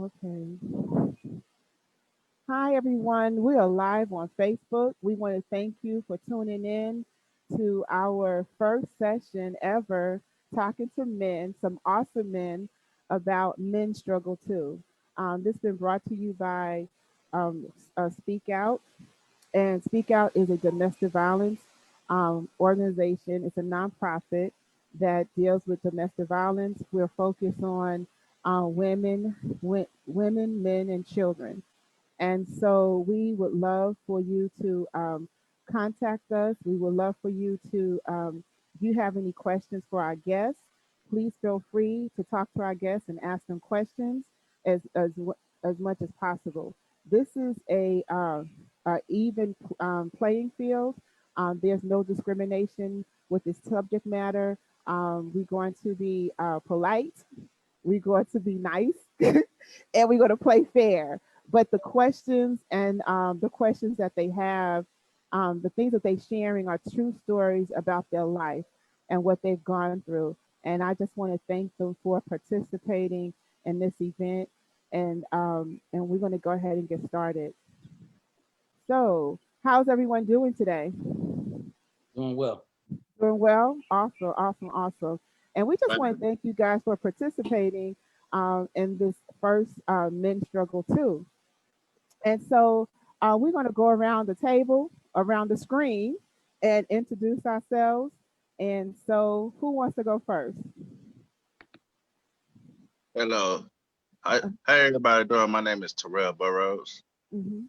Okay. Hi, everyone. We are live on Facebook. We want to thank you for tuning in to our first session ever talking to men, some awesome men about men struggle too. This has been brought to you by Speak Out. And Speak Out is a domestic violence organization. It's a nonprofit that deals with domestic violence. We're focused on women, men, and children. And so we would love for you to contact us. We would love for you to, if you have any questions for our guests, please feel free to talk to our guests and ask them questions as much as possible. This is a even playing field. There's no discrimination with this subject matter. We're going to be polite. We're going to be nice, and we're going to play fair. But the questions and the questions that they have, the things that they're sharing are true stories about their life and what they've gone through. And I just want to thank them for participating in this event. And we're going to go ahead and get started. So, how's everyone doing today? Doing well. Doing well? Awesome, awesome, awesome. And we just want to thank you guys for participating in this first Men Struggle Too. And so we're going to go around the table, around the screen, and introduce ourselves. And so, who wants to go first? Hello. Hi everybody doing? My name is Terrell Burrows. Hmm.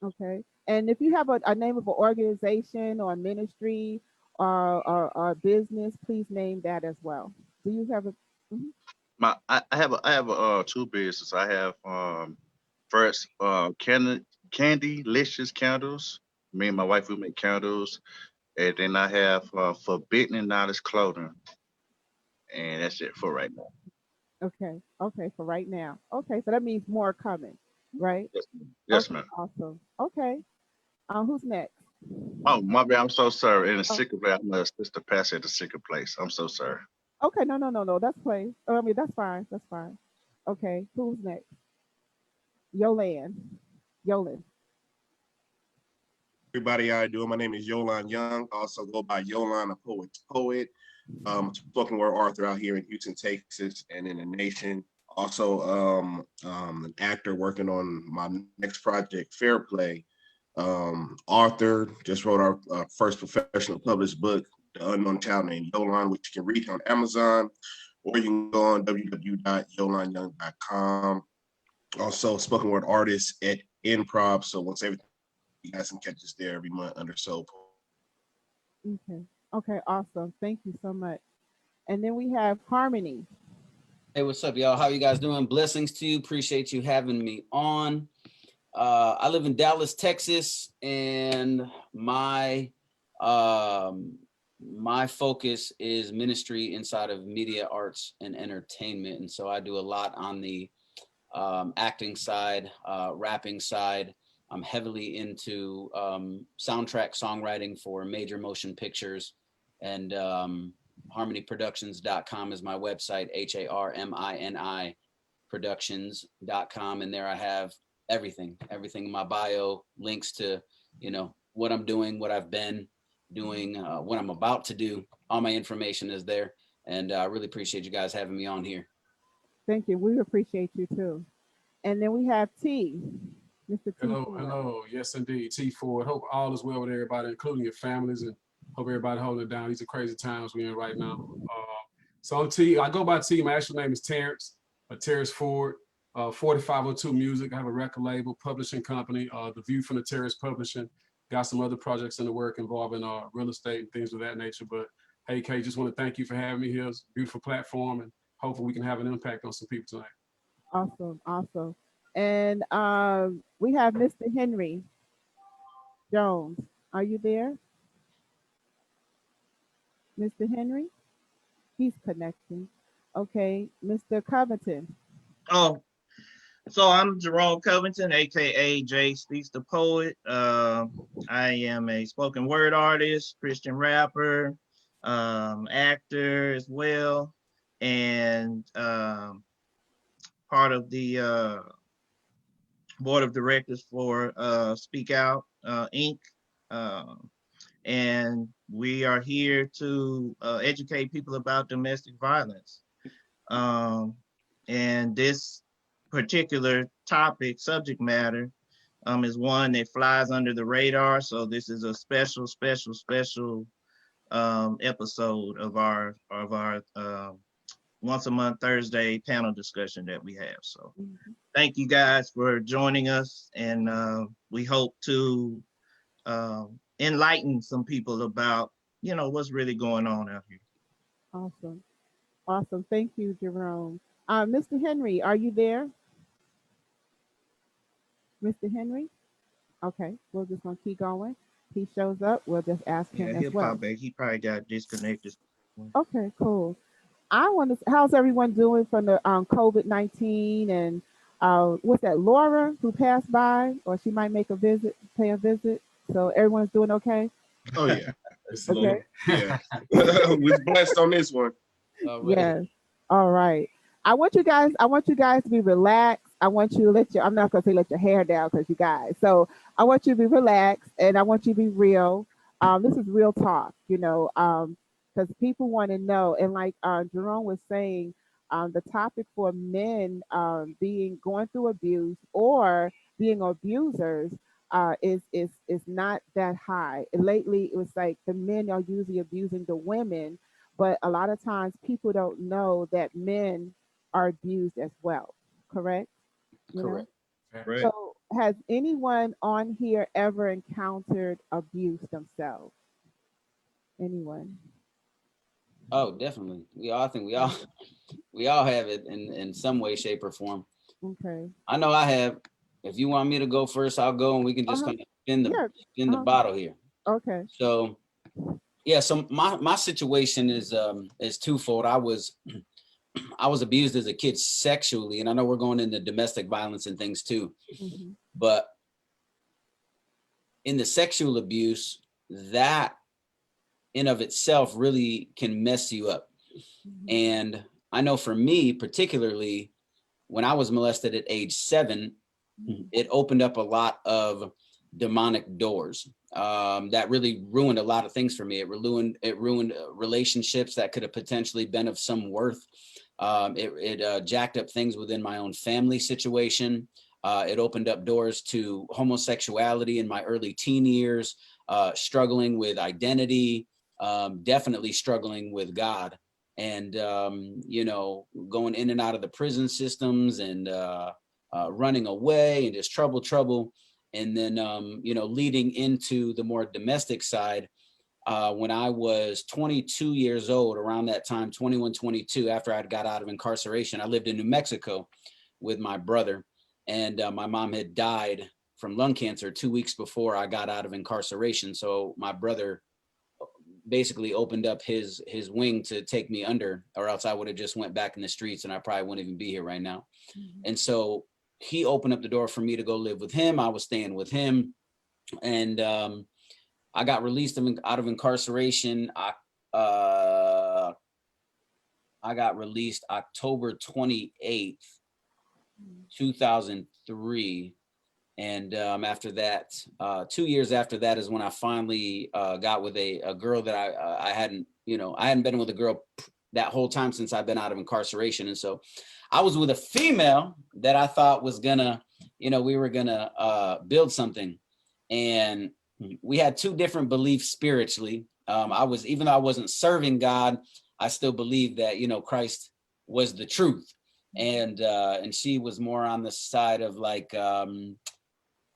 Okay. And if you have a name of an organization or a ministry or business, please name that as well. Do you have a? Mhm. I have two businesses. I have first candy licious candles. Me and my wife we make candles, and then I have Forbidden and Knowledge clothing, and that's it for right now. Okay. Okay. For right now. Okay. So that means more coming, right? Yes, yes, Okay. ma'am. Awesome. Okay. Who's next? Oh my bad. I'm so sorry. In the Oh, secret place, I'm a sister pastor at the secret place. I'm so sorry. okay. No, no, no, no. That's play. Oh, I mean, that's fine. That's fine. Okay. Who's next? Yolan. Yolan. Everybody, how you doing? My name is Yolan Young. Also go by Yolan, a poet's poet. Spoken word author out here in Houston, Texas, and in the nation. Also, an actor working on my next project, Fair Play. Author, just wrote our first professional published book, The Unknown Child Named Yolan, which you can read on Amazon, or you can go on www.yolanyoung.com. Also, spoken word artist at Improv. So once everything, you guys can catch us there every month under Soul. Okay. Okay. Awesome. Thank you so much. And then we have Harmony. Hey, what's up, y'all? How you guys doing? Blessings to you. Appreciate you having me on. I live in Dallas, Texas, and my focus is ministry inside of media, arts, and entertainment. And so I do a lot on the acting side, rapping side. I'm heavily into soundtrack songwriting for major motion pictures, and harmonyproductions.com is my website, HARMINI productions.com. And there I have everything in my bio, links to, what I'm doing, what I've been doing, what I'm about to do. All my information is there. And I really appreciate you guys having me on here. Thank you. We appreciate you too. And then we have T. Mr. T. Hello, Ford. hello. Yes, indeed. T Ford. Hope all is well with everybody, including your families, and hope everybody holding it down. These are crazy times we're in right now. So I'm T. I go by T. My actual name is Terrence, Terrence Ford. 4502 Music. I have a record label, publishing company, The View from the Terrace Publishing. Got some other projects in the work involving real estate and things of that nature. But hey, Kay, just want to thank you for having me here. It's a beautiful platform, and hopefully we can have an impact on some people tonight. Awesome. Awesome. And we have Mr. Henry Jones. Are you there? Mr. Henry? He's connecting. Okay. Mr. Covington. Oh, so I'm Jerome Covington, aka Jay Speaks the Poet. I am a spoken word artist, Christian rapper, actor as well, and part of the board of directors for Speak Out Inc. And we are here to educate people about domestic violence. And this particular subject matter, is one that flies under the radar. So this is a special episode of our once a month Thursday panel discussion that we have. So thank you guys for joining us, and we hope to enlighten some people about, what's really going on out here. Awesome. Thank you, Jerome. Mr. Henry, are you there? Mr. Henry? Okay, we're just gonna keep going. He shows up, we'll just ask him He'll as well. pop back. He probably got disconnected. Okay, cool. I want to. How's everyone doing from the COVID-19 and what's that? Laura who passed by, or she might make a visit, pay a visit. So everyone's doing okay. Oh yeah. Okay. Yeah. We're blessed on this one. Yes. All right. I want you guys to be relaxed. I want you to I'm not gonna say let your hair down because you guys. So I want you to be relaxed and I want you to be real. This is real talk, because people want to know. And like Jerome was saying, the topic for men going through abuse or being abusers is not that high. And lately, it was like the men are usually abusing the women, but a lot of times people don't know that men are abused as well. Correct? Correct. Right. So, has anyone on here ever encountered abuse themselves? Anyone? Oh, definitely. I think we all have it in some way, shape, or form. Okay. I know I have. If you want me to go first, I'll go, and we can just kind of spin the bottle here. Okay. So, yeah. So my situation is twofold. I was abused as a kid sexually, and I know we're going into domestic violence and things too. Mm-hmm. But in the sexual abuse, that in of itself really can mess you up. Mm-hmm. And I know for me, particularly when I was molested at age 7, Mm-hmm. it opened up a lot of demonic doors that really ruined a lot of things for me. It ruined relationships that could have potentially been of some worth. It jacked up things within my own family situation. It opened up doors to homosexuality in my early teen years, struggling with identity, definitely struggling with God, and going in and out of the prison systems and running away and just trouble. And then, leading into the more domestic side, when I was 22 years old, around that time, 21, 22, after I got out of incarceration, I lived in New Mexico with my brother, and my mom had died from lung cancer 2 weeks before I got out of incarceration. So my brother basically opened up his wing to take me under, or else I would have just went back in the streets and I probably wouldn't even be here right now. Mm-hmm. And so he opened up the door for me to go live with him. I was staying with him, and I got released out of incarceration. I got released October 28th, 2003. And after that, 2 years after that is when I finally got with a girl that I hadn't been with a girl that whole time since I've been out of incarceration. And so I was with a female that I thought was gonna, we were gonna build something. And we had two different beliefs spiritually. Even though I wasn't serving God, I still believed that, Christ was the truth. And she was more on the side of like,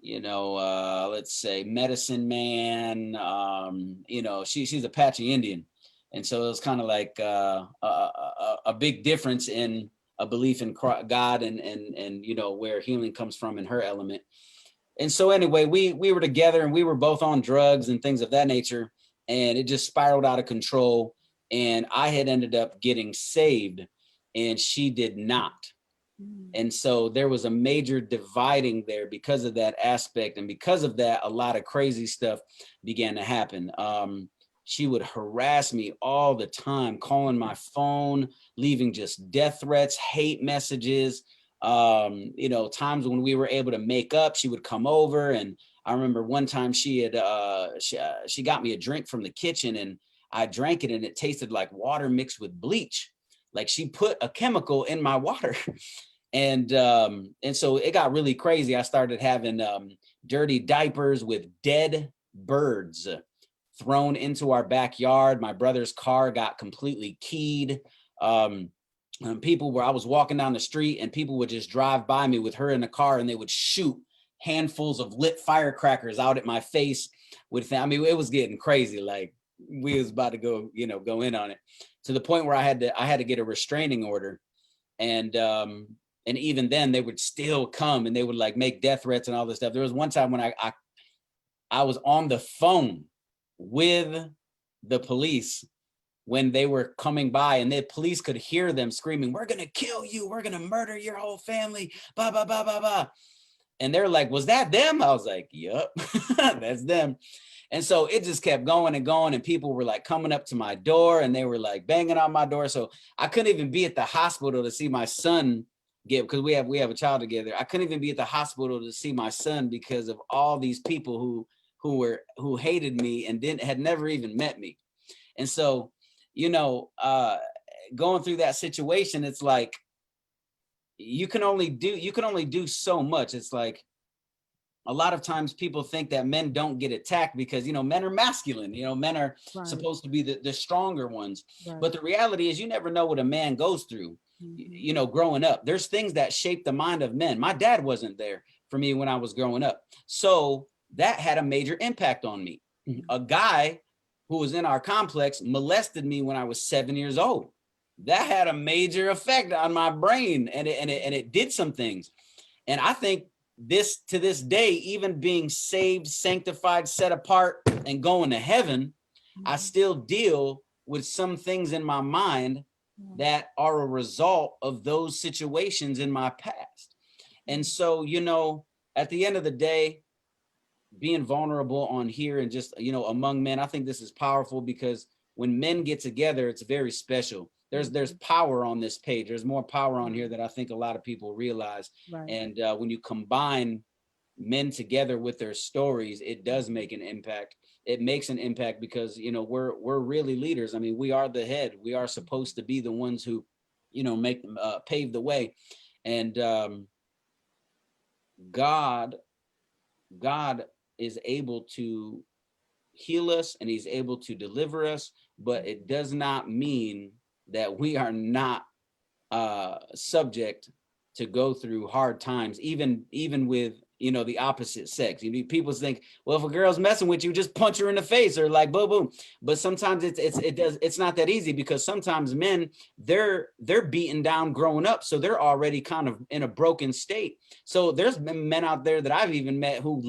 let's say medicine man, she's Apache Indian. And so it was kind of like a big difference in a belief in God and where healing comes from in her element. And so anyway, we were together and we were both on drugs and things of that nature. And it just spiraled out of control. And I had ended up getting saved and she did not. And so there was a major dividing there because of that aspect. And because of that, a lot of crazy stuff began to happen. She would harass me all the time, calling my phone, leaving just death threats, hate messages. You know, times when we were able to make up, she would come over. And I remember one time she had, she got me a drink from the kitchen, and I drank it and it tasted like water mixed with bleach. Like she put a chemical in my water. And so it got really crazy. I started having dirty diapers with dead birds thrown into our backyard. My brother's car got completely keyed. People were, I was walking down the street and people would just drive by me with her in the car, and they would shoot handfuls of lit firecrackers out at my face with, I mean, it was getting crazy. Like we was about to go, you know, go in on it, to the point where I had to get a restraining order. And even then they would still come and they would like make death threats and all this stuff. There was one time when I was on the phone with the police when they were coming by, and the police could hear them screaming, "We're going to kill you. We're going to murder your whole family. Blah, blah, blah, blah, blah." And they're like, "Was that them?" I was like, "Yep, that's them." And so it just kept going and going, and people were like coming up to my door and they were like banging on my door. So I couldn't even be at the hospital to see my son because we have a child together. I couldn't even be at the hospital to see my son because of all these people who hated me and had never even met me. And so, you know, going through that situation, it's like you can only do so much. It's like a lot of times people think that men don't get attacked because, you know, men are masculine, you know, men are supposed to be the stronger ones. But the reality is you never know what a man goes through, you know, growing up. There's things that shape the mind of men. My dad wasn't there for me when I was growing up. So that had a major impact on me. A guy who was in our complex molested me when I was 7 years old. That had a major effect on my brain, and it did some things. And I think to this day, even being saved, sanctified, set apart, and going to heaven, I still deal with some things in my mind that are a result of those situations in my past. And so, you know, at the end of the day, being vulnerable on here and just, you know, among men, I think this is powerful because when men get together, it's very special. There's power on this page. There's more power on here that I think a lot of people realize. And when you combine men together with their stories, it does make an impact. It makes an impact because, you know, we're really leaders. I mean, we are the head. We are supposed to be the ones who, you know, pave the way. And God is able to heal us and he's able to deliver us, but it does not mean that we are not subject to go through hard times, even with, you know, the opposite sex. You know, people think, well, if a girl's messing with you, just punch her in the face or like boom, boom. But sometimes it's not that easy, because sometimes men, they're beaten down growing up, so they're already kind of in a broken state. So there's men out there that I've even met who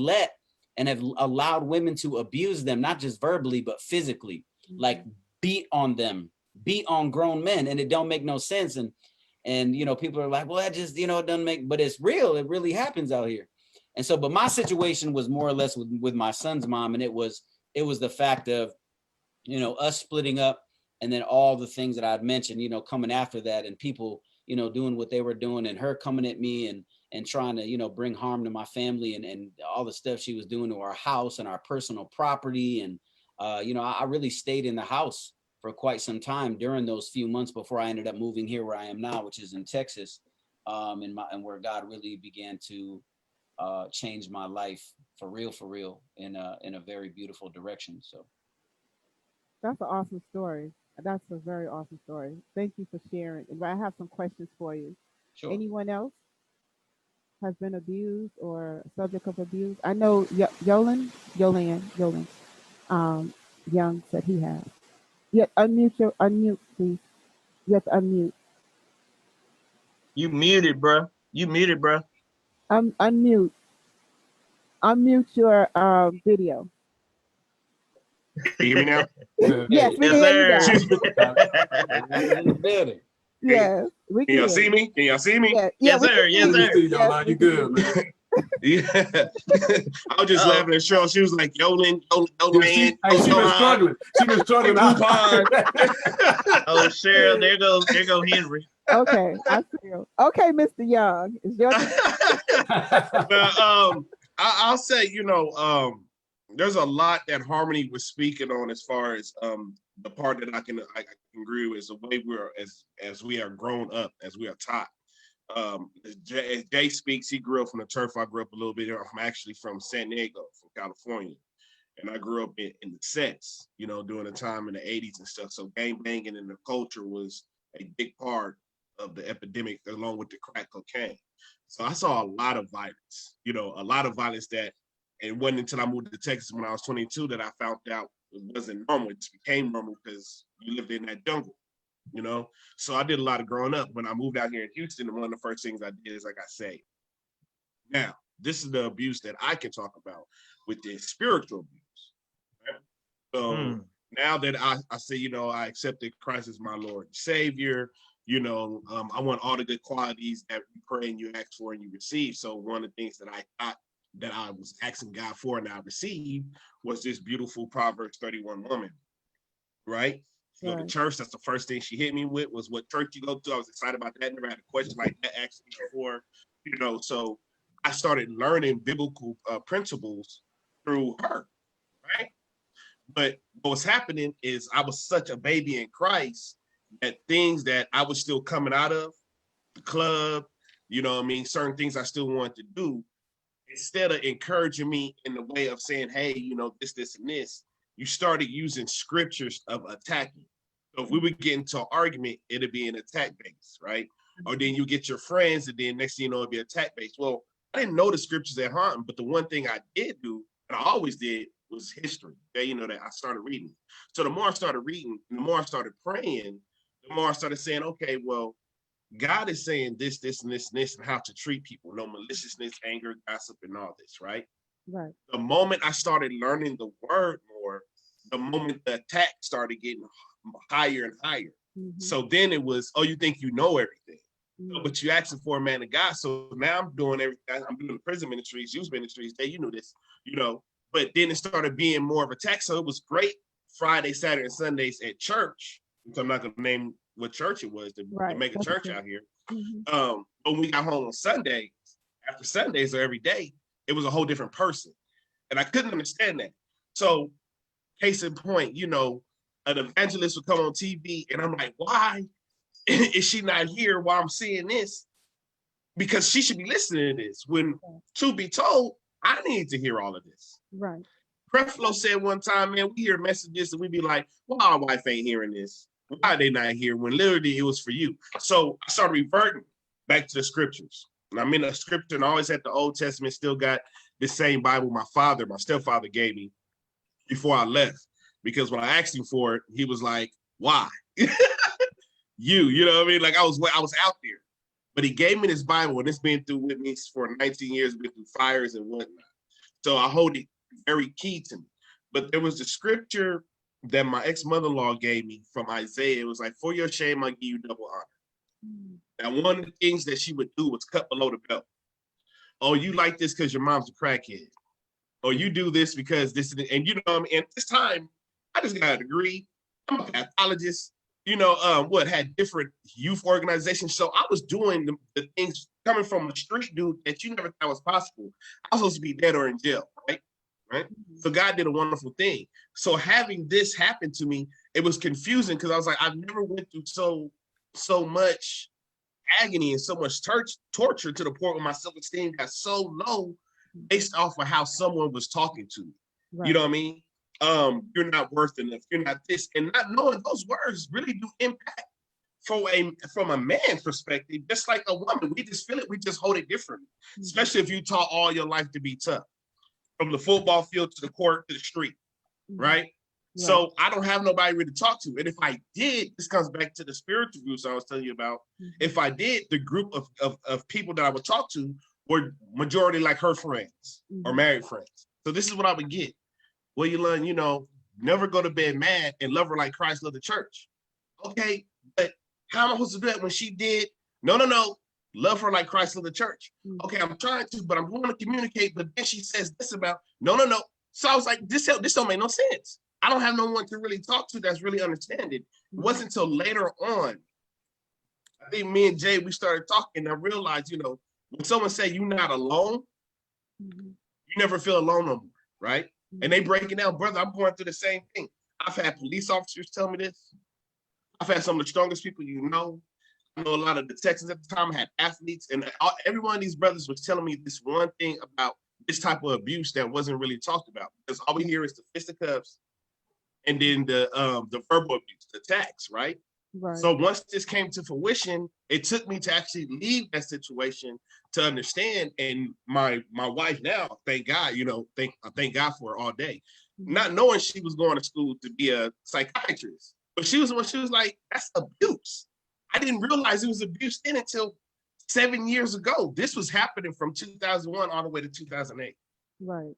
and have allowed women to abuse them, not just verbally, but physically, like beat on them, beat on grown men, and it don't make no sense. And you know, people are like, well, that just, you know, it doesn't make, but it's real. It really happens out here. And so, but my situation was more or less with my son's mom, and it was the fact of, you know, us splitting up, and then all the things that I'd mentioned, you know, coming after that, and people, you know, doing what they were doing, and her coming at me and trying to, you know, bring harm to my family, and all the stuff she was doing to our house and our personal property. And, you know, I really stayed in the house for quite some time during those few months before I ended up moving here where I am now, which is in Texas, and where God really began to change my life for real in a very beautiful direction. So that's an awesome story. That's a very awesome story. Thank you for sharing. And I have some questions for you. Sure. Anyone else has been abused or subject of abuse? I know Yolan Young said he has. Yeah, unmute, please. You have to unmute. You muted, bro. Unmute. Unmute your video. Can you hear me now? Yes, we can hear you now. in the building. Yes, we Can y'all see me? Can y'all see me? Yeah, Yes, sir. Yes, sir. Y'all, you good, man? Yeah. I was just laughing at Cheryl. She was like, Yolan, man. She been struggling. She been struggling. Oh, Cheryl, there go Henry. Okay, I feel. Okay, Mr. Young, it's your turn. Well, I'll say, there's a lot that Harmony was speaking on as far as the part that I can agree with is the way we're as we are grown up, as we are taught. As Jay speaks, he grew up from the turf. I grew up a little bit. I'm actually from San Diego, from California. And I grew up in the sets, during the time in the 80s and stuff. So gang banging and the culture was a big part of the epidemic along with the crack cocaine. So I saw a lot of violence, a lot of violence that, and it wasn't until I moved to Texas when I was 22 that I found out it wasn't normal. It just became normal because you lived in that jungle, So I did a lot of growing up. When I moved out here in Houston, one of the first things I did is I got saved. Now, this is the abuse that I can talk about with the spiritual abuse. Right? So now that I say, I accepted Christ as my Lord and Savior, I want all the good qualities that you pray and you ask for and you receive. So one of the things that I thought that I was asking God for and I received was this beautiful Proverbs 31 woman, right? So the church, that's the first thing she hit me with was what church you go to. I was excited about that. Never had a question like that actually before, so I started learning biblical principles through her, right? But what was happening is I was such a baby in Christ that things that I was still coming out of, the club, certain things I still wanted to do, instead of encouraging me in the way of saying, hey, this, and this, you started using scriptures of attacking. So if we would get into an argument, it'd be an attack base, right? Or then you get your friends and then next thing you know, it'd be attack base. Well, I didn't know the scriptures at heart, but the one thing I did do, and I always did, was history. That I started reading. So the more I started reading, the more I started praying, the more I started saying, okay, well, God is saying this, this, and this, and this, and how to treat people. No maliciousness, anger, gossip, and all this, right? Right. The moment I started learning the word more, the moment the attack started getting higher and higher. So then it was, oh, you think you know everything. But you asking for a man of God. So now I'm doing everything. I'm doing prison ministries, youth ministries. Hey, you know this, But then it started being more of a attack. So it was great Friday, Saturday, and Sundays at church. So I'm not going to name what church it was to make a church out here. But when we got home on Sundays, after Sundays or every day, it was a whole different person. And I couldn't understand that. So case in point, an evangelist would come on TV and I'm like, why is she not here while I'm seeing this? Because she should be listening to this. When, to be told, I need to hear all of this. Right. Creflo said one time, man, we hear messages and we be like, well, our wife ain't hearing this. Why are they not here? When literally it was for you. So I started reverting back to the scriptures. And I'm in a scripture and I always had the Old Testament, still got the same Bible my stepfather gave me before I left. Because when I asked him for it, he was like, why? You know what I mean? Like I was out there. But he gave me this Bible and it's been through with me for 19 years, been through fires and whatnot. So I hold it very key to me. But there was the scripture that my ex-mother-in-law gave me from Isaiah. It was like, for your shame, I give you double honor. And one of the things that she would do was cut below the belt. Oh, you like this because your mom's a crackhead. Or you do this because this is, and at this time, I just got a degree. I'm a pathologist. Had different youth organizations. So I was doing the things coming from a street dude that you never thought was possible. I was supposed to be dead or in jail, right? So God did a wonderful thing. So having this happen to me, it was confusing because I was like, I've never went through so much agony and so much torture to the point where my self-esteem got so low based off of how someone was talking to me. Right. You know what I mean? You're not worth enough. You're not this, and not knowing those words really do impact from a man's perspective. Just like a woman, we just feel it. We just hold it differently. Especially if you taught all your life to be tough, from the football field to the court to the street, right? So I don't have nobody really to talk to. And if I did, this comes back to the spiritual groups I was telling you about. If I did, the group of people that I would talk to were majority like her friends or married friends. So this is what I would get. Well, you learn, never go to bed mad and love her like Christ loved the church. Okay, but how am I supposed to do that when she did? No. Love her like Christ loved the church. Okay, I'm trying to, but I'm going to communicate. But then she says this about, no. So I was like, this don't make no sense. I don't have no one to really talk to that's really understanding. It wasn't until later on, I think me and Jay, we started talking. And I realized, you know, when someone say you're not alone, you never feel alone no more, right? And they break it down, brother. I'm going through the same thing. I've had police officers tell me this. I've had some of the strongest people you know. I know a lot of the Texans at the time. I had athletes, and every one of these brothers was telling me this one thing about this type of abuse that wasn't really talked about, because all we hear is the fisticuffs and then the verbal abuse, the attacks, right? Right. So once this came to fruition, it took me to actually leave that situation to understand. And my wife now, thank God, you know, thank God for her all day, not knowing she was going to school to be a psychiatrist, but she was like, that's abuse. I didn't realize it was abuse then until 7 years ago. This was happening from 2001 all the way to 2008. Right.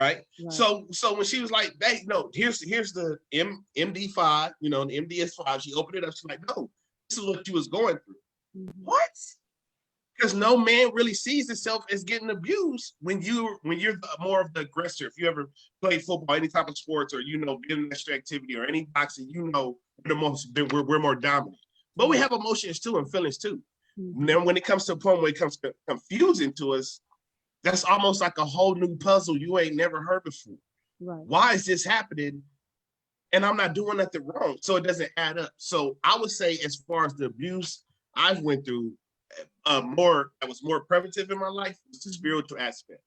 Right. So when she was like, hey, no, here's the MD5, you know, the MDS5, she opened it up. She's like, no, this is what you was going through. What? Because no man really sees himself as getting abused when you're more of the aggressor. If you ever played football, any type of sports, or, you know, been in extra activity or any boxing, you know, we're more dominant. But we have emotions too and feelings too. Then when it comes to a point where it comes to confusing to us, that's almost like a whole new puzzle you ain't never heard before. Right. Why is this happening? And I'm not doing nothing wrong, so it doesn't add up. So I would say, as far as the abuse I've went through, that was more preventive in my life was the spiritual aspect.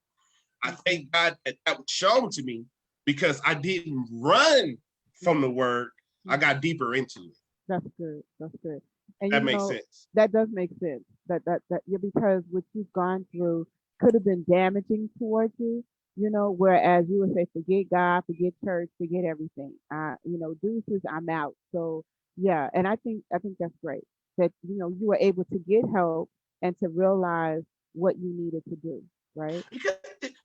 I thank God that was shown to me, because I didn't run from the word. I got deeper into it. That's good. That's good. And that makes sense. That does make sense. That because what you've gone through could have been damaging towards you, you know, whereas you would say, forget God, forget church, forget everything. You know, deuces, I'm out. So yeah, and I think that's great that, you know, you were able to get help and to realize what you needed to do, right? Because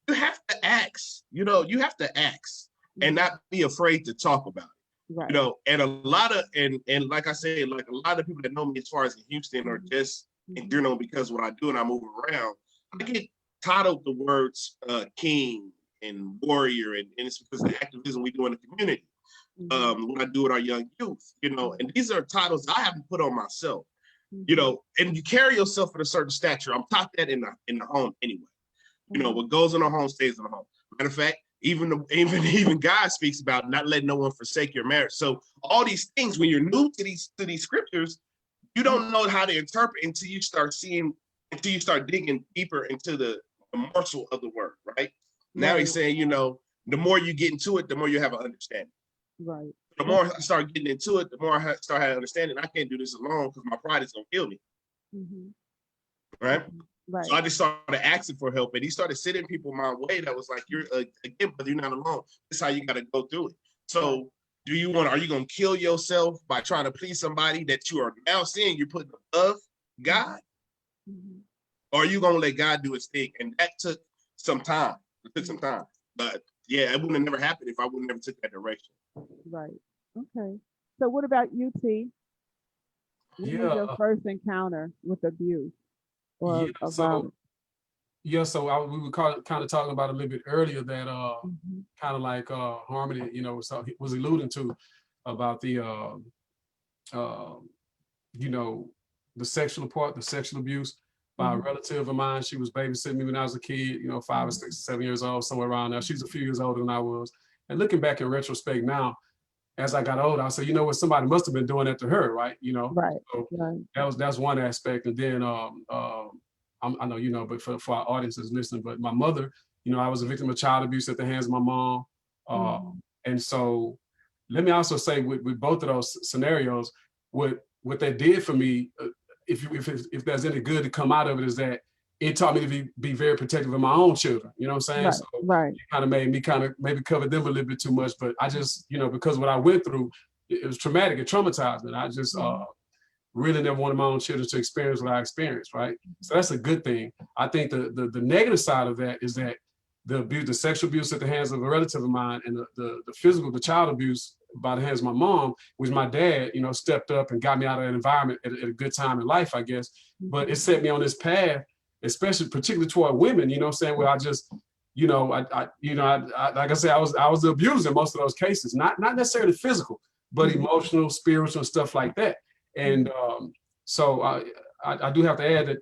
you have to ask, you know, you have to ask and not be afraid to talk about it. Right. You know, and a lot of, and like I said, like a lot of people that know me as far as in Houston, or just in general, because what I do and I move around, I get titled the words king and warrior, and it's because of the activism we do in the community. When I do with our young youth, you know, and these are titles I haven't put on myself, you know, and you carry yourself at a certain stature. I'm taught that in the home anyway. You know, what goes in the home stays in the home. Matter of fact, even God speaks about not letting no one forsake your marriage. So all these things, when you're new to these scriptures, you don't know how to interpret until you start digging deeper into the morsel of the word, right? Now he's saying, you know, the more you get into it, the more you have an understanding. Right. The more I start getting into it, the more I start having understanding. I can't do this alone because my pride is gonna kill me. Right? Right. So I just started asking for help, and he started sending people my way that was like, you're again, but you're not alone. This is how you got to go through it. So are you going to kill yourself by trying to please somebody that you are now seeing you're putting above God? Or are you going to let God do his thing? And that took some time. It took some time. But yeah, it wouldn't have never happened if I would never took that direction. Right. Okay. So what about you, T? What was your first encounter with abuse? Or so we were kind of talking about a little bit earlier that kind of like Harmony, you know, was alluding to about the you know, the sexual abuse by a relative of mine. She was babysitting me when I was a kid, you know, 5 or 6 or 7 years old, somewhere around there. She's a few years older than I was. And looking back in retrospect now, as I got older, I said, you know what, somebody must have been doing that to her, right? You know, so that's one aspect. And then I know you know, but for our audiences listening, but my mother, you know, I was a victim of child abuse at the hands of my mom. And so let me also say with both of those scenarios, what that did for me, if there's any good to come out of it, is that it taught me to be very protective of my own children. You know what I'm saying? Right. So it kind of made me maybe cover them a little bit too much, but I just, you know, because what I went through, it was traumatic, it traumatized me. And I just really never wanted my own children to experience what I experienced, right? So that's a good thing. I think the negative side of that is that the sexual abuse at the hands of a relative of mine, and the child abuse by the hands of my mom, which my dad, you know, stepped up and got me out of that environment at a good time in life, I guess. But it set me on this path, particularly toward women, you know what I'm saying, where I just, you know, I like I said, I was the abuser in most of those cases, not necessarily physical, but emotional, spiritual, stuff like that. And So I do have to add that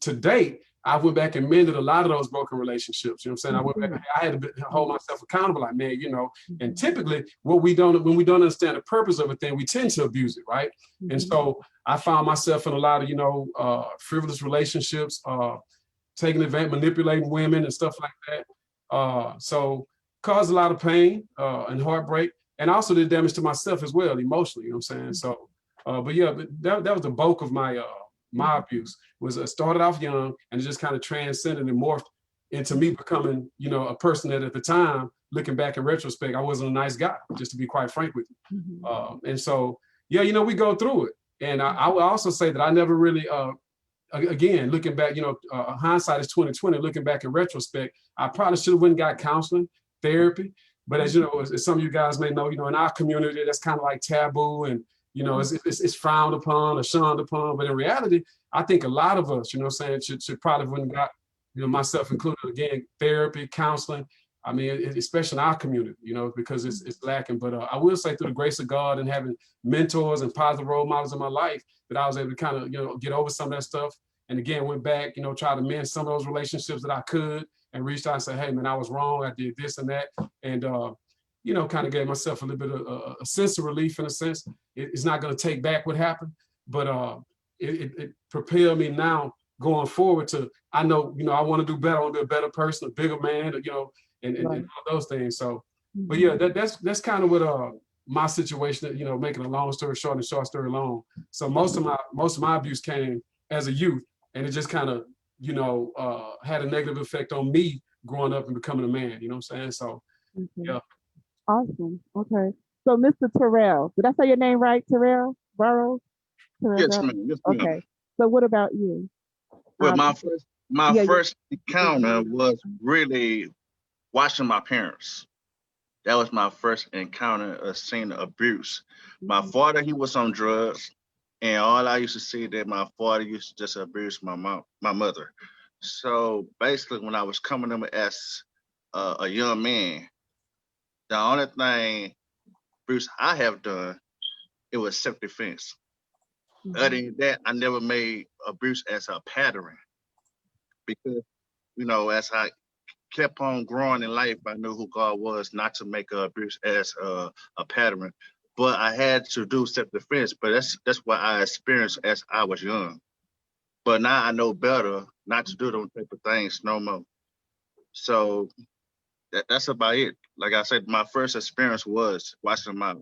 to date, I went back and mended a lot of those broken relationships. You know what I'm saying? I went back, I had to hold myself accountable, like, man, you know, and typically when we don't understand the purpose of a thing, we tend to abuse it, right? And so I found myself in a lot of, you know, frivolous relationships, taking advantage, manipulating women and stuff like that. So caused a lot of pain and heartbreak, and also did damage to myself as well, emotionally, you know what I'm saying? So, but yeah, but that was the bulk of my abuse. Was started off young and it just kind of transcended and morphed into me becoming, you know, a person that at the time, looking back in retrospect, I wasn't a nice guy, just to be quite frank with you. And so, yeah, you know, we go through it. And I would also say that I never really, again, looking back, you know, hindsight is 20/20. Looking back in retrospect, I probably should have went and got counseling, therapy. But as you know, as some of you guys may know, you know, in our community, that's kind of like taboo, and you know, it's frowned upon or shunned upon. But in reality, I think a lot of us, you know, what I'm saying, should probably went and got, you know, myself included, again, therapy, counseling. I mean, especially in our community, you know, because it's lacking. But I will say, through the grace of God and having mentors and positive role models in my life, that I was able to kind of, you know, get over some of that stuff. And again, went back, you know, try to mend some of those relationships that I could, and reached out and said, hey, man, I was wrong. I did this and that. And, you know, kind of gave myself a little bit of a sense of relief, in a sense. It's not going to take back what happened, but it propelled me now going forward to, I know, you know, I want to do better. I want to be a better person, a bigger man, you know, and all those things. So, but yeah, that's kind of what my situation, you know, making a long story short and short story long. So most of my abuse came as a youth, and it just kind of, you know, had a negative effect on me growing up and becoming a man. You know what I'm saying? So, yeah. Awesome. Okay. So, Mr. Terrell, did I say your name right? Terrell Burrows? Terrell Yes, Burrows? ma'am. Yes, ma'am. Okay. So, what about you? Well, my yeah, first encounter was really watching my parents. That was my first encounter of seeing abuse. My father, he was on drugs, and all I used to see that my father used to just abuse my mother. So basically, when I was coming up as a young man, the only thing abuse I have done, it was self-defense. Other than that, I never made abuse as a pattern, because, you know, as I kept on growing in life, I knew who God was, not to make abuse as a pattern. But I had to do self-defense. But that's what I experienced as I was young. But now I know better not to do those type of things no more. So that's about it. Like I said, my first experience was watching my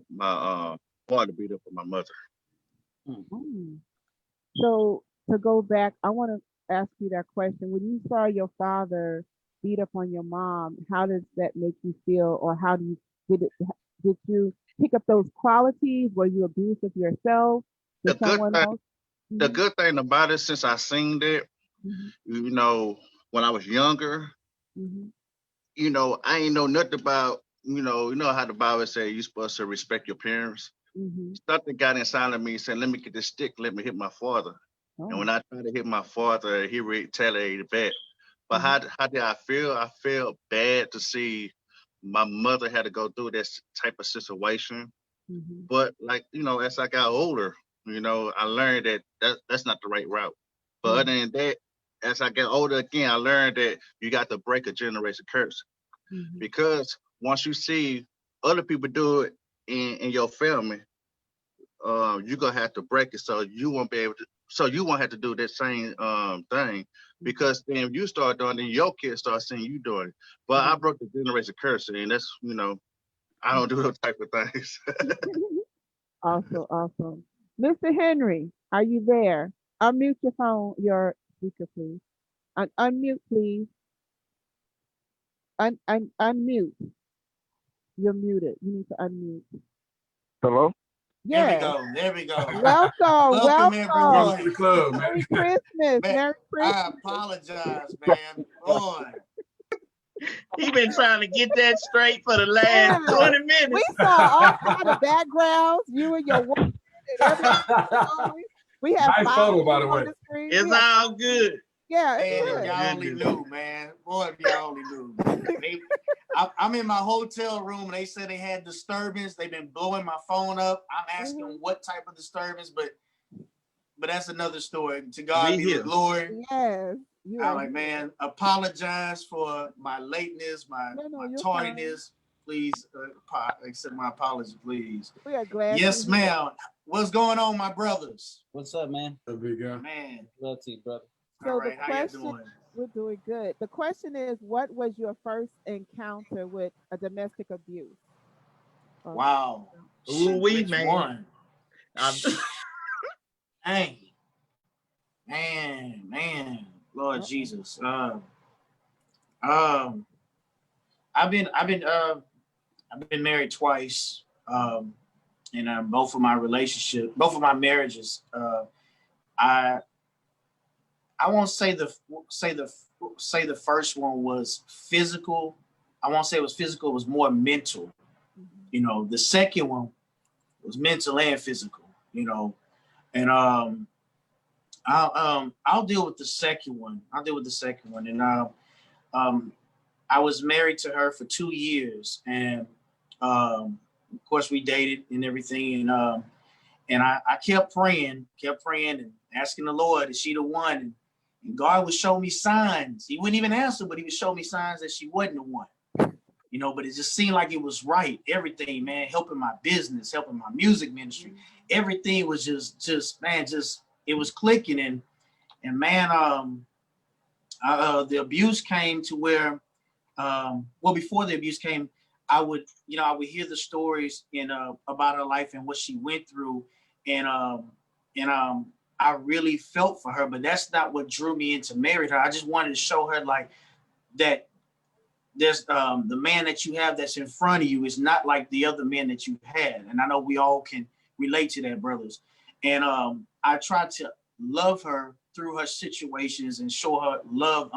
father beat up on my mother. So, to go back, I want to ask you that question. When you saw your father beat up on your mom, how does that make you feel, or how did you pick up those qualities? Were you abusive yourself? The Did good someone thing, else? the good thing about it, since I seen that, you know, when I was younger, you know, I ain't know nothing about, you know how the Bible say you're supposed to respect your parents. Something got inside of me saying, let me get this stick, let me hit my father. And when I tried to hit my father, he retaliated back. But how did I feel? I felt bad to see my mother had to go through this type of situation. But, like, you know, as I got older, you know, I learned that's not the right route. But other than that, as I get older again, I learned that you got to break a generation curse. Because once you see other people do it in your family, you're gonna have to break it, so you won't be able to. So you won't have to do that same thing, because then if you start doing it, then your kids start seeing you doing it. But I broke the generation curse, and that's, you know, I don't do those type of things. Awesome. Mr. Henry, are you there? Unmute your phone, your speaker, please. Unmute, please. Unmute. You're muted. You need to unmute. Hello? Yeah. There we go. Welcome. Welcome, Welcome to everyone. the club, man. Merry Christmas. Man, Merry Christmas. I apologize, man. Boy. He been trying to get that straight for the last 20 minutes. We saw all kind of backgrounds. You and your wife and everything. We have nice photo, by the way. It's all good. Yeah, Man, it's if good. y'all only knew, man. Boy, if y'all only knew. I'm in my hotel room, and they said they had disturbance. They've been blowing my phone up. I'm asking what type of disturbance, but but that's another story. To God We be the here. glory. Yes. You I'm are like, here. man, apologize for my lateness, my No, you're fine. tardiness. Please accept my apology, please. We are glad Yes, you're here. ma'am. What's going on, my brothers? What's up, man? A big guy. Man, Love to you, brother. So all the right, how you question, doing? we're doing good. The question is, what was your first encounter with a domestic abuse? Wow. Ooh, we, Which man. one? I'm- Dang. Man, Lord Jesus. I've been married twice. And both of my marriages, I won't say the first one was physical. I won't say it was physical. It was more mental. You know, the second one was mental and physical. You know, and I'll deal with the second one. And I was married to her for 2 years, and of course we dated and everything. And I kept praying and asking the Lord, is she the one? And God would show me signs. He wouldn't even answer, but he would show me signs that she wasn't the one. You know, but it just seemed like it was right. Everything, man, helping my business, helping my music ministry. Everything was just it was clicking. And man, the abuse came to where, well, before the abuse came, I would hear the stories about her life and what she went through. And I really felt for her, but that's not what drew me into marrying her. I just wanted to show her like that there's the man that you have that's in front of you is not like the other men that you've had. And I know we all can relate to that, brothers. And I tried to love her through her situations and show her love,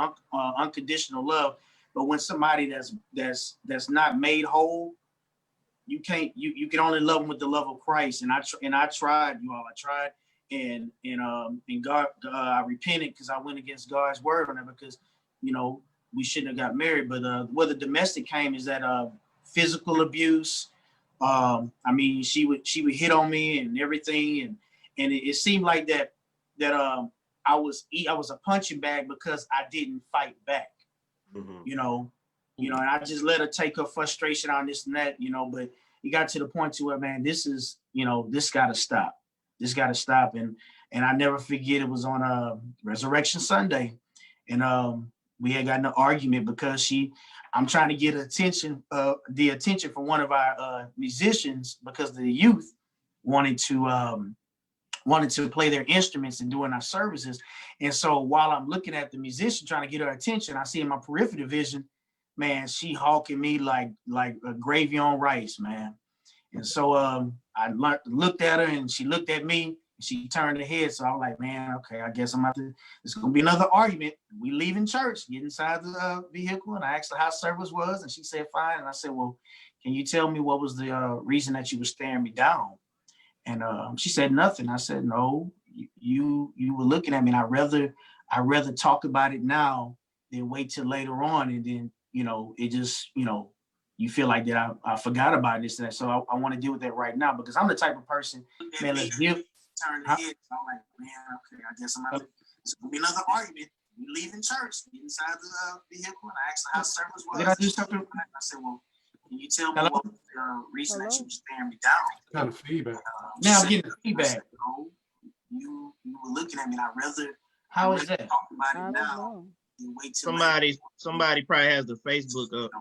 unconditional love. But when somebody that's not made whole, you can only love them with the love of Christ. And I tried, and God, I repented because I went against God's word on it, because we shouldn't have got married. But where the domestic came is that physical abuse. I mean, she would hit on me and everything, and it seemed like that I was a punching bag because I didn't fight back. And I just let her take her frustration on this and that, but it got to the point to where, man, this gotta stop. This gotta stop. And I never forget, it was on Resurrection Sunday. And we had gotten an argument because I'm trying to get the attention from one of our musicians, because the youth wanted to play their instruments and doing our services. And so while I'm looking at the musician trying to get her attention, I see in my peripheral vision, man, she hawking me like a gravy on rice, man. And so I looked at her and she looked at me and she turned her head. So I was like, man, okay, I guess it's going to be another argument. We leaving church, get inside the vehicle. And I asked her how service was, and she said, fine. And I said, well, can you tell me what was the reason that you were staring me down? And she said nothing. I said, no, you were looking at me, and I'd rather talk about it now than wait till later on. And then, it just, you feel like that I forgot about this and that. So I want to deal with that right now, because I'm the type of person, man, let's deal. Turn the head. So I'm like, man, okay, I guess it's going to be another argument. We leaving church, get inside the vehicle, and I asked her how service was. Did I do something? I said, well, can you tell me what was the reason that you were staring me down? Kind of feedback. Now I'm getting feedback. You were looking at me, and I'd rather. How is that? Talk about it now. Wait till somebody probably has the Facebook up.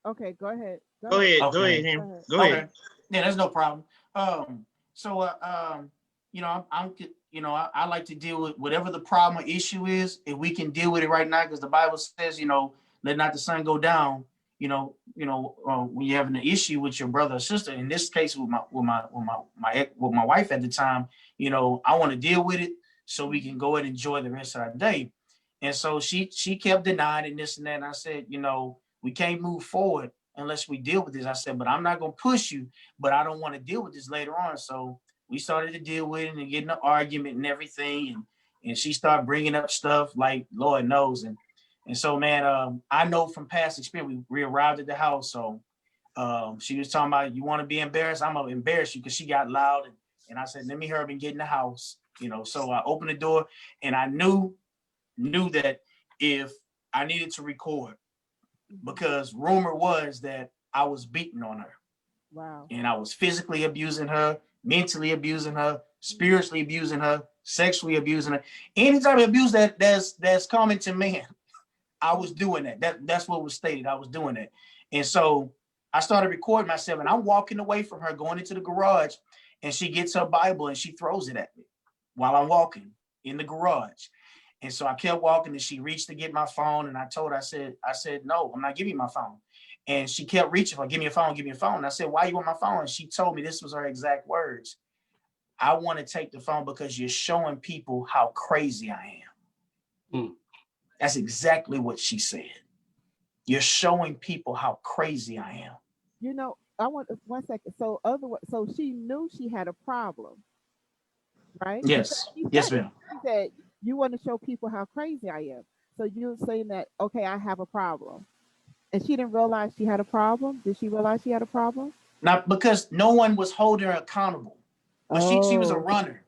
Okay, go ahead. Go ahead, him. Go ahead. Yeah, there's no problem. So I like to deal with whatever the problem or issue is. If we can deal with it right now, because the Bible says, let not the sun go down. When you're having an issue with your brother or sister, in this case with my wife at the time, I want to deal with it so we can go and enjoy the rest of our day. And so she kept denying this and that. And I said, we can't move forward unless we deal with this. I said, but I'm not going to push you, but I don't want to deal with this later on. So we started to deal with it and get in an argument and everything. And she started bringing up stuff like Lord knows. And so, man, I know from past experience, we arrived at the house. So she was talking about, you want to be embarrassed? I'm going to embarrass you, because she got loud And I said, let me hurry up and get in the house, you know. So I opened the door, and I knew that if I needed to record, because rumor was that I was beating on her. Wow. And I was physically abusing her, mentally abusing her, spiritually abusing her, sexually abusing her. Any type of abuse that's common to man, I was doing that. That's what was stated. I was doing that. And so I started recording myself, and I'm walking away from her, going into the garage, and she gets her Bible and she throws it at me while I'm walking in the garage. And so I kept walking, and she reached to get my phone, and I told her, I said, no, I'm not giving you my phone. And she kept reaching for, give me a phone, give me a phone. And I said, why you want my phone? And she told me, this was her exact words: I want to take the phone because you're showing people how crazy I am. That's exactly what she said. You're showing people how crazy I am. You know, I want 1 second. So so she knew she had a problem, right? Yes. Yes, ma'am. She said, you want to show people how crazy I am. So you're saying that, okay, I have a problem. And she didn't realize she had a problem? Did she realize she had a problem? Not because no one was holding her accountable. But she was a runner.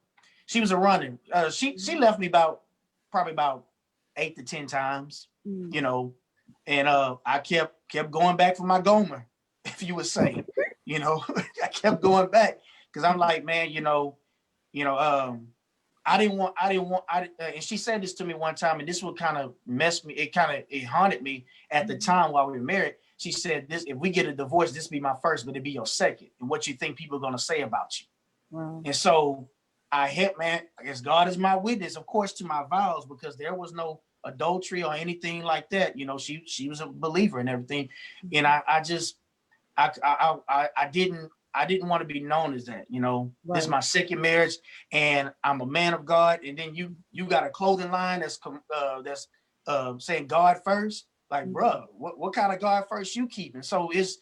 She was a runner. She left me probably about 8 to 10 times, you know, and I kept going back for my Gomer, if you would say, you know. I kept going back because I'm like, man, I didn't want, and she said this to me one time, and this would kind of mess me. It haunted me at the time while we were married. She said, "This, if we get a divorce, this be my first, but it be your second. And what you think people are gonna say about you?" Wow. And so I guess God is my witness, of course, to my vows, because there was no adultery or anything like that. You know, she was a believer and everything, and I didn't want to be known as that. You know, Right. This is my second marriage, and I'm a man of God. And then you got a clothing line that's saying God first. Like, bruh, what kind of God first you keeping? So it's,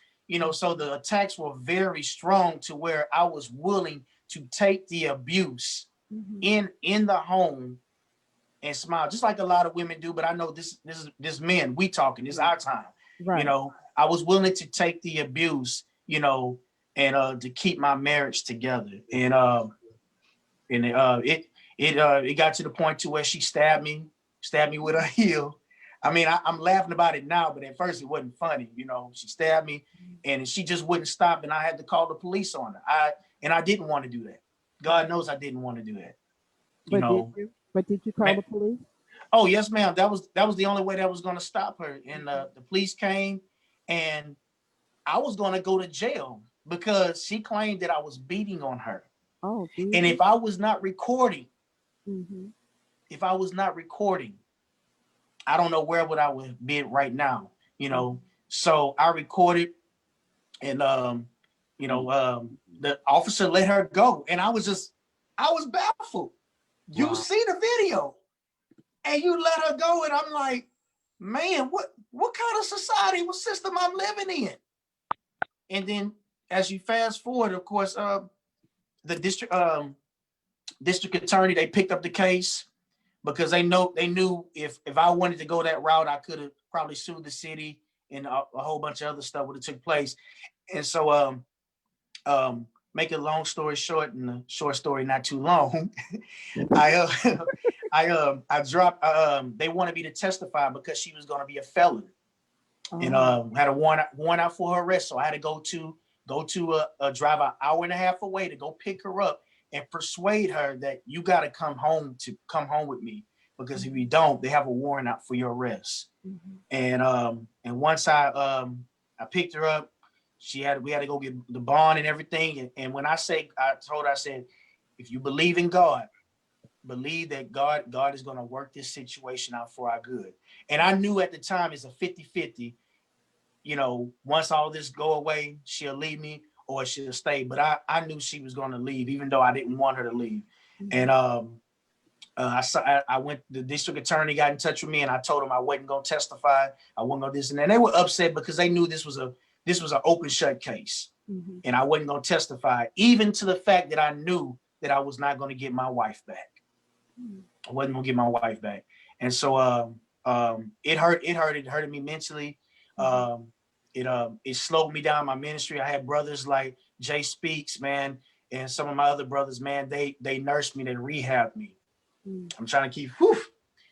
so the attacks were very strong to where I was willing to take the abuse in the home and smile, just like a lot of women do. But I know this men, we talking, this is our time. Right. I was willing to take the abuse, and to keep my marriage together. And it got to the point to where she stabbed me with her heel. I mean, I'm laughing about it now, but at first it wasn't funny. She stabbed me, and she just wouldn't stop, and I had to call the police on her. I didn't want to do that. God knows I didn't want to do that. Did you call the police? Oh, yes, ma'am. That was the only way that was going to stop her. And the police came, and I was going to go to jail because she claimed that I was beating on her. Oh, geez. And if I was not recording, Mm-hmm. I don't know where would I would be right now, So I recorded, and the officer let her go, and I was baffled. You see the video, and you let her go, and I'm like, man, what kind of society, what system I'm living in? And then as you fast forward, of course, the district attorney, they picked up the case because they knew if I wanted to go that route, I could have probably sued the city, and a whole bunch of other stuff would have took place. And so make a long story short, and a short story not too long, I dropped, they wanted me to testify because she was going to be a felon. And had a warrant out for her arrest. So I had to go to drive an hour and a half away to go pick her up and persuade her that you got to come home with me, because if you don't, they have a warrant out for your arrest. And once I picked her up, we had to go get the bond and everything. And when I told her, I said, if you believe in God, believe that God is going to work this situation out for our good. And I knew at the time it's a 50-50, once all this go away, she'll leave me or she'll stay. But I knew she was going to leave, even though I didn't want her to leave. And I went, the district attorney got in touch with me, and I told him I wasn't going to testify. I wasn't going to this and that. And they were upset because they knew this was an open shut case. And I wasn't going to testify, even to the fact that I knew that I was not going to get my wife back. I wasn't going to get my wife back. And so it hurted me mentally. It slowed me down my ministry. I had brothers like Jay Speaks, man, And some of my other brothers, man, they nursed me, they rehabbed me. Mm. I'm trying to keep,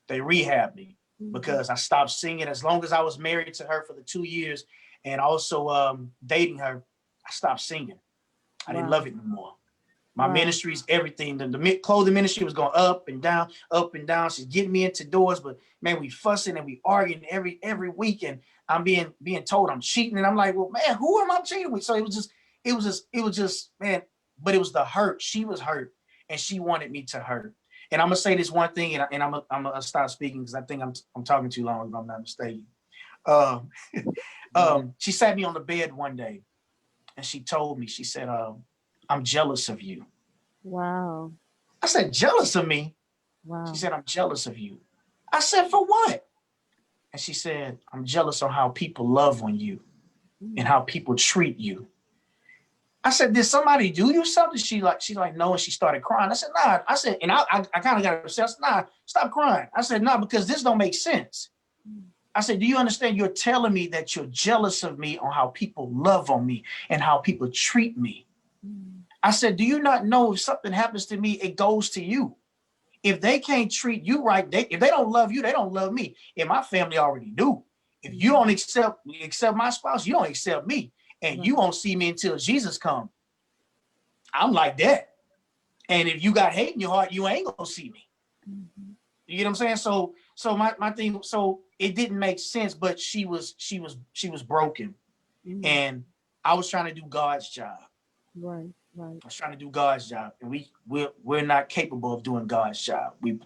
they rehabbed me because I stopped singing. As long as I was married to her for the 2 years and also dating her, I stopped singing. I didn't love it anymore. My ministry's everything. The clothing ministry was going up and down, up and down. She's getting me into doors, but man, we fussing and we arguing every week, and I'm being told I'm cheating, and I'm like, well, man, who am I cheating with? So it was just, man. But it was the hurt. She was hurt, and she wanted me to hurt. And I'm gonna say this one thing, and I'm gonna stop speaking because I think I'm talking too long, if I'm not mistaken. She sat me on the bed one day, and she told me, she said, I'm jealous of you. Wow. I said, jealous of me? Wow. She said, I'm jealous of you. I said, for what? And she said, I'm jealous of how people love on you and how people treat you. I said, did somebody do you something? She's like, no, and she started crying. I said, nah. I said, and I kind of got upset. I said, nah, stop crying. I said, nah, because this don't make sense. I said, do you understand? You're telling me that you're jealous of me on how people love on me and how people treat me. I said, do you not know if something happens to me, it goes to you? If they can't treat you right, if they don't love you, they don't love me. And my family already do. If you don't accept my spouse, you don't accept me. And you won't see me until Jesus comes. I'm like that. And if you got hate in your heart, you ain't gonna see me. You get what I'm saying? So my thing, so it didn't make sense, but she was broken. And I was trying to do God's job. Right. I was trying to do God's job, and we're not capable of doing God's job. We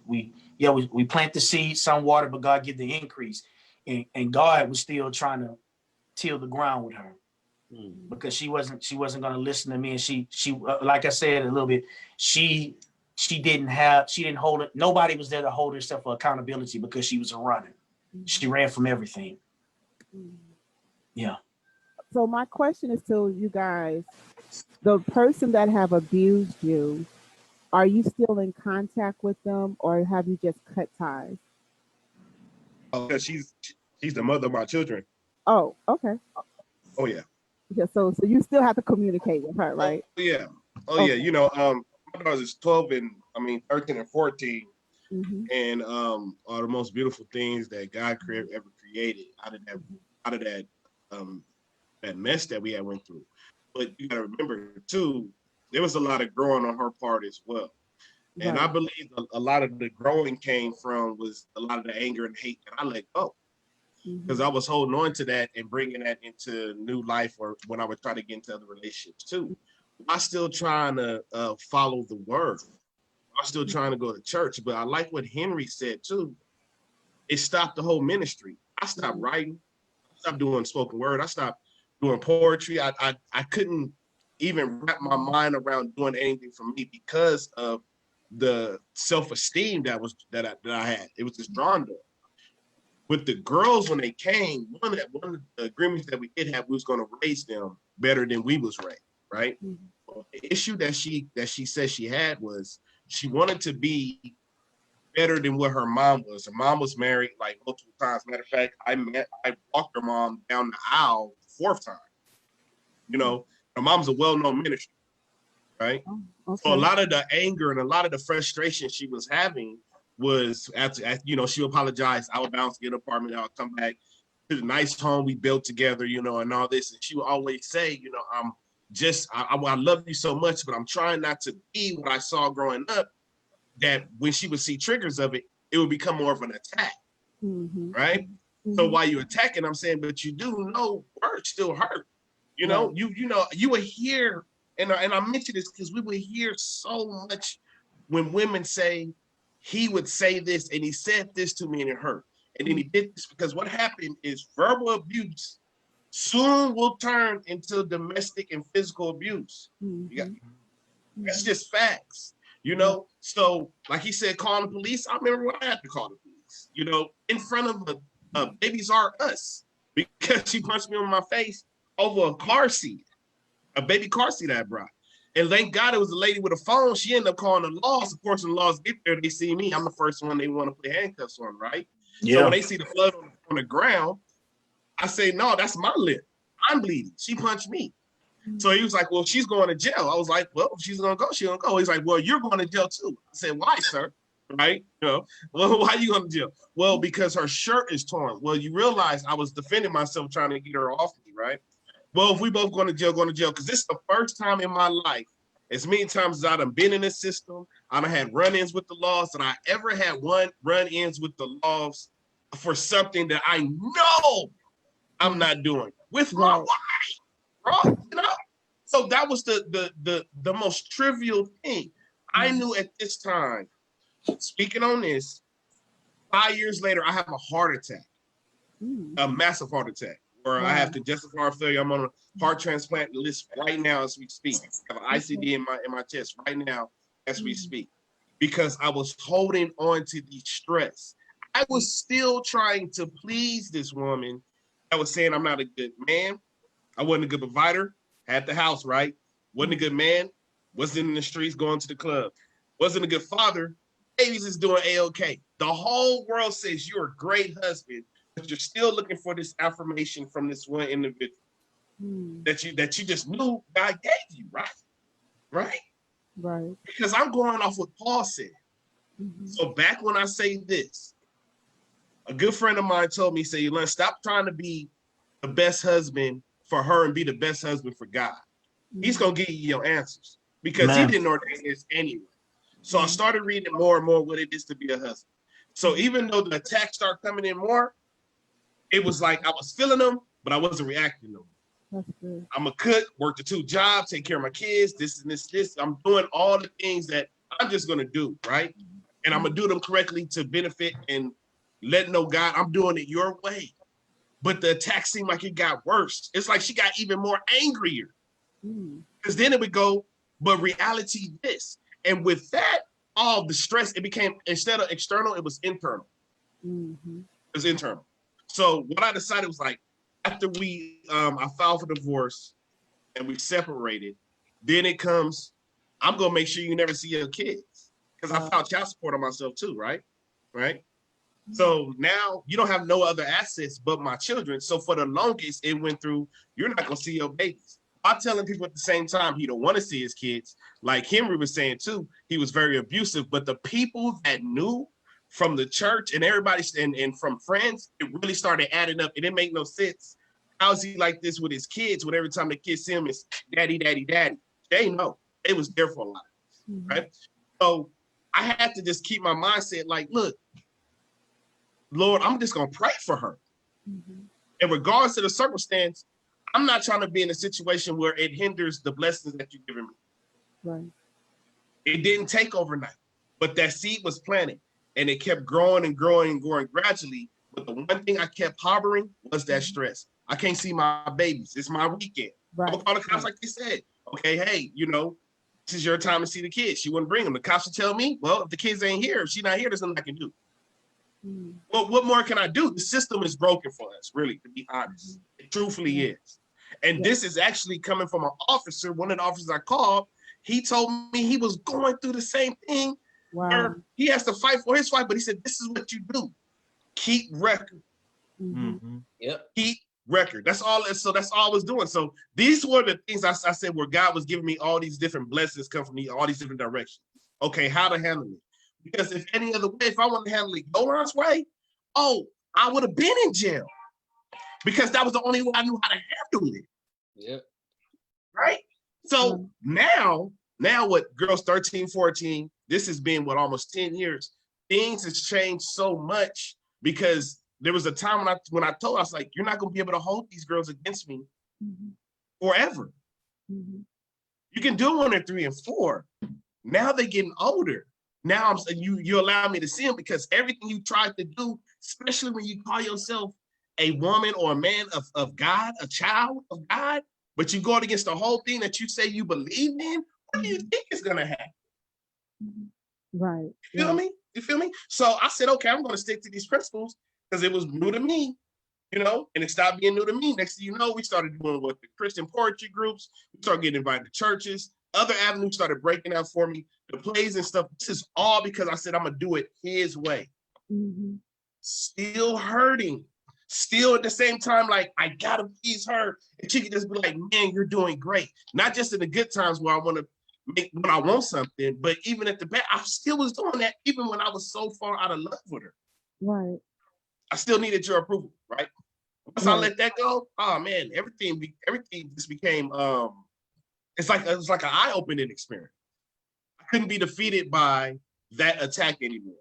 plant the seed, some water, but God give the increase. And God was still trying to till the ground with her because she wasn't going to listen to me. And she like I said a little bit, she didn't hold it. Nobody was there to hold herself for accountability because she was a runner. She ran from everything. Yeah. So my question is to you guys, the person that have abused you, are you still in contact with them or have you just cut ties? Oh, she's the mother of my children. Oh, okay. Oh yeah. Yeah, so you still have to communicate with her, right? Oh yeah. Okay. Yeah. You know, my daughters is 12 and 13 and 14. And are the most beautiful things that God ever created out of that mess that we had went through. But you gotta remember too, there was a lot of growing on her part as well. And I believe a lot of the growing came from was a lot of the anger and hate that I let go. Because I was holding on to that and bringing that into new life, or when I would try to get into other relationships too. I still trying to follow the word. I'm still trying to go to church, but I like what Henry said too. It stopped the whole ministry. I stopped writing. I stopped doing spoken word. I stopped doing poetry. I couldn't even wrap my mind around doing anything for me because of the self-esteem that I had. It was just drawn to. With the girls, when they came, one of the agreements that we did have, we was going to raise them better than we was raised, right? The issue that she said she had was she wanted to be better than what her mom was. Her mom was married like multiple times. Matter of fact, I walked her mom down the aisle the 4th time. You know, her mom's a well-known minister, right? Okay. So a lot of the anger and a lot of the frustration she was having was after you know, she would apologize. I would bounce, get an apartment, I would come back to the nice home we built together, you know, and all this. And she would always say, you know, I love you so much, but I'm trying not to be what I saw growing up, that when she would see triggers of it, it would become more of an attack, right? So while you're attacking, I'm saying, but you do know words still hurt. You know, you would hear, and I mention this because we would hear so much when women say, he would say this, and he said this to me, and it hurt. And then he did this, because what happened is verbal abuse soon will turn into domestic and physical abuse. That's just facts, you know? So, like he said, calling the police, I remember when I had to call the police, you know, in front of a Babies R Us, because she punched me on my face over a car seat, a baby car seat I brought. And thank God it was a lady with a phone. She ended up calling the laws. Of course, when the laws get there, they see me. I'm the first one they want to put handcuffs on, right? Yeah. So when they see the blood on the ground, I say, no, that's my lip. I'm bleeding. She punched me. So he was like, well, she's going to jail. I was like, well, if she's going to go, she's going to go. He's like, well, you're going to jail too. I said, why, sir? Right? You know, well, why are you going to jail? Well, because her shirt is torn. Well, you realize I was defending myself trying to get her off me, right? Well, if we both going to jail, because this is the first time in my life, as many times as I've been in this system, I've had run-ins with the laws, that I ever had run-ins with the laws for something that I know I'm not doing with my wife, bro. You know? So that was the most trivial thing. I knew at this time, speaking on this, 5 years later, I have a heart attack, a massive heart attack, where I have congestive heart failure. I'm on a heart transplant list right now as we speak. I have an ICD in my chest right now as we speak, because I was holding on to the stress. I was still trying to please this woman that was saying I'm not a good man. I wasn't a good provider. Had the house, right? Wasn't a good man. Wasn't in the streets going to the club. Wasn't a good father. Babies is doing A-OK. The whole world says you're a great husband, but you're still looking for this affirmation from this one individual that you just knew God gave you, right? Right? Right. Because I'm going off what Paul said. So back when I say this, a good friend of mine told me, say, Lynn, stop trying to be the best husband for her and be the best husband for God. He's going to give you your answers, because he didn't ordain this anyway. So I started reading more and more what it is to be a husband. So even though the attacks started coming in more, it was like I was feeling them, but I wasn't reacting to them. That's good. I'm a cook, work the 2 jobs, take care of my kids, this and this. I'm doing all the things that I'm just going to do, right? And I'm going to do them correctly to benefit and let know, God, I'm doing it your way. But the attack seemed like it got worse. It's like she got even more angrier. Because then it would go, but reality this. And with that, all the stress, it became, instead of external, it was internal. It was internal. So what I decided was like, after I filed for divorce and we separated, then it comes, I'm going to make sure you never see your kids. Because I filed child support on myself too, right? Right? So now you don't have no other assets but my children. So for the longest, it went through, you're not going to see your babies. I'm telling people at the same time, he don't want to see his kids. Like Henry was saying too, he was very abusive. But the people that knew from the church and everybody and from friends, it really started adding up. It didn't make no sense. How is he like this with his kids when every time the kids see him, it's daddy, daddy, daddy? They know. It was there for a lot, right? So I had to just keep my mindset like, look, Lord, I'm just going to pray for her. In regards to the circumstance, I'm not trying to be in a situation where it hinders the blessings that you've given me. Right. It didn't take overnight, but that seed was planted and it kept growing and growing and growing gradually. But the one thing I kept harboring was that stress. I can't see my babies. It's my weekend. I'm gonna call the cops like they said. Okay, hey, you know, this is your time to see the kids. She wouldn't bring them. The cops would tell me, well, if the kids ain't here, if she's not here, there's nothing I can do. Well, what more can I do? The system is broken for us, really, to be honest. It truthfully is. And this is actually coming from an officer. One of the officers I called, he told me he was going through the same thing. Wow. He has to fight for his wife, but he said, this is what you do. Keep record. Yep. Keep record. That's all. So that's all I was doing. So these were the things I said where God was giving me all these different blessings come from me, all these different directions. Okay, how to handle it. Because if any other way, if I wanted to handle it Yolan's way, I would have been in jail. Because that was the only way I knew how to handle it. Yep. Right? So now what, girls 13, 14, this has been almost 10 years. Things has changed so much because there was a time when I told her, I was like, you're not going to be able to hold these girls against me forever. You can do it when they're 3 and 4. Now they're getting older. Now I'm saying you allow me to see them because everything you tried to do, especially when you call yourself a woman or a man of God, a child of God, but you go against the whole thing that you say you believe in, what do you think is going to happen? Right. You feel me? You feel me? So I said, okay, I'm going to stick to these principles because it was new to me, you know, and it stopped being new to me. Next thing you know, we started doing what the Christian poetry groups, we started getting invited to churches, other avenues started breaking out for me, the plays and stuff. This is all because I said, I'm going to do it his way. Still hurting, still at the same time, like, I gotta please her. And she could just be like, man, you're doing great. Not just in the good times where I want to make, when I want something, but even at the bad, I still was doing that even when I was so far out of love with her. Right. I still needed your approval, right? Once I let that go, oh man, everything just became, it's like an eye-opening experience. I couldn't be defeated by that attack anymore.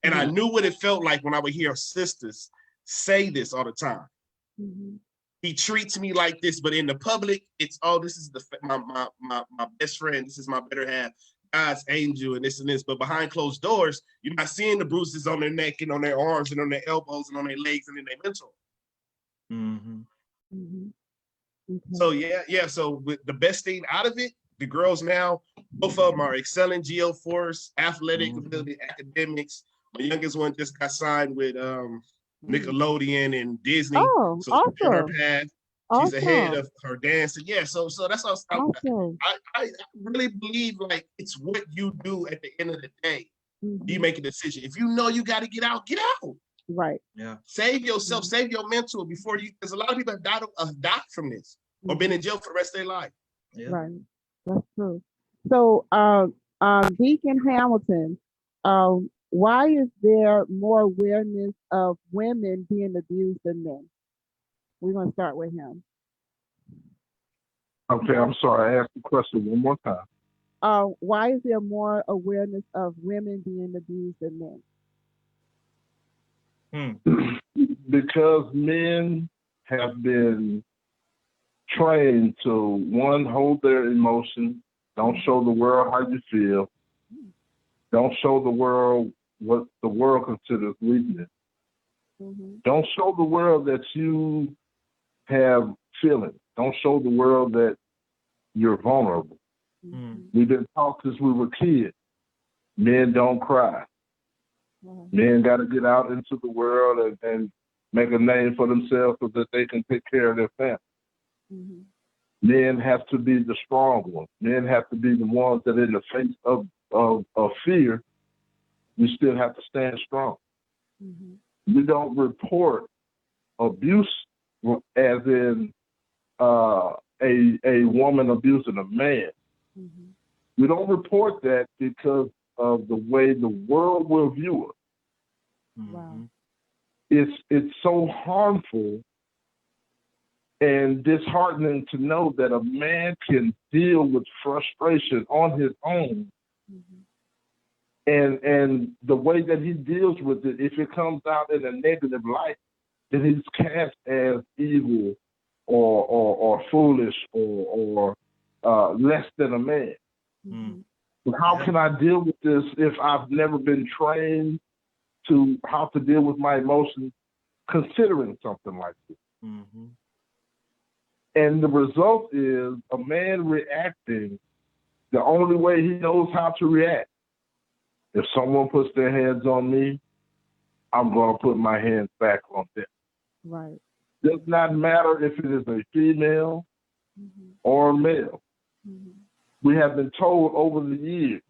And I knew what it felt like when I would hear sisters say this all the time. He treats me like this, but in the public, it's, oh, this is my best friend. This is my better half, God's angel, and this and this. But behind closed doors, you're not seeing the bruises on their neck and on their arms and on their elbows and on their legs and in their mental. So yeah. So with the best thing out of it, the girls now, both of them are excelling GeoForce, athletic ability, academics. My youngest one just got signed with Nickelodeon and Disney. Oh, so awesome. she's on her path. She's ahead of her dancing. Yeah, so that's what I really believe, like, it's what you do at the end of the day. You make a decision. If you know you got to get out, get out. Right. Yeah. Save yourself, save your mental before you, because a lot of people have died from this or been in jail for the rest of their life. Yeah. Right. That's true. So, Deacon Hamilton, why is there more awareness of women being abused than men? We're going to start with him. Okay, I'm sorry. I asked the question one more time. Why is there more awareness of women being abused than men? Because men have been trained to, one, hold their emotions, don't show the world how you feel, don't show the world what the world considers weakness. Don't show the world that you have feelings. Don't show the world that you're vulnerable. We've been taught since we were kids. Men don't cry. Men got to get out into the world and make a name for themselves so that they can take care of their family. Men have to be the strong ones. Men have to be the ones that in the face of fear, we still have to stand strong. We don't report abuse as in a woman abusing a man. We don't report that because of the way the world will view it. It's so harmful and disheartening to know that a man can deal with frustration on his own. And the way that he deals with it, if it comes out in a negative light, then he's cast as evil or foolish or less than a man. How can I deal with this if I've never been trained to how to deal with my emotions considering something like this? And the result is a man reacting the only way he knows how to react. If someone puts their hands on me, I'm going to put my hands back on them. Right. Does not matter if it is a female or a male. We have been told over the years,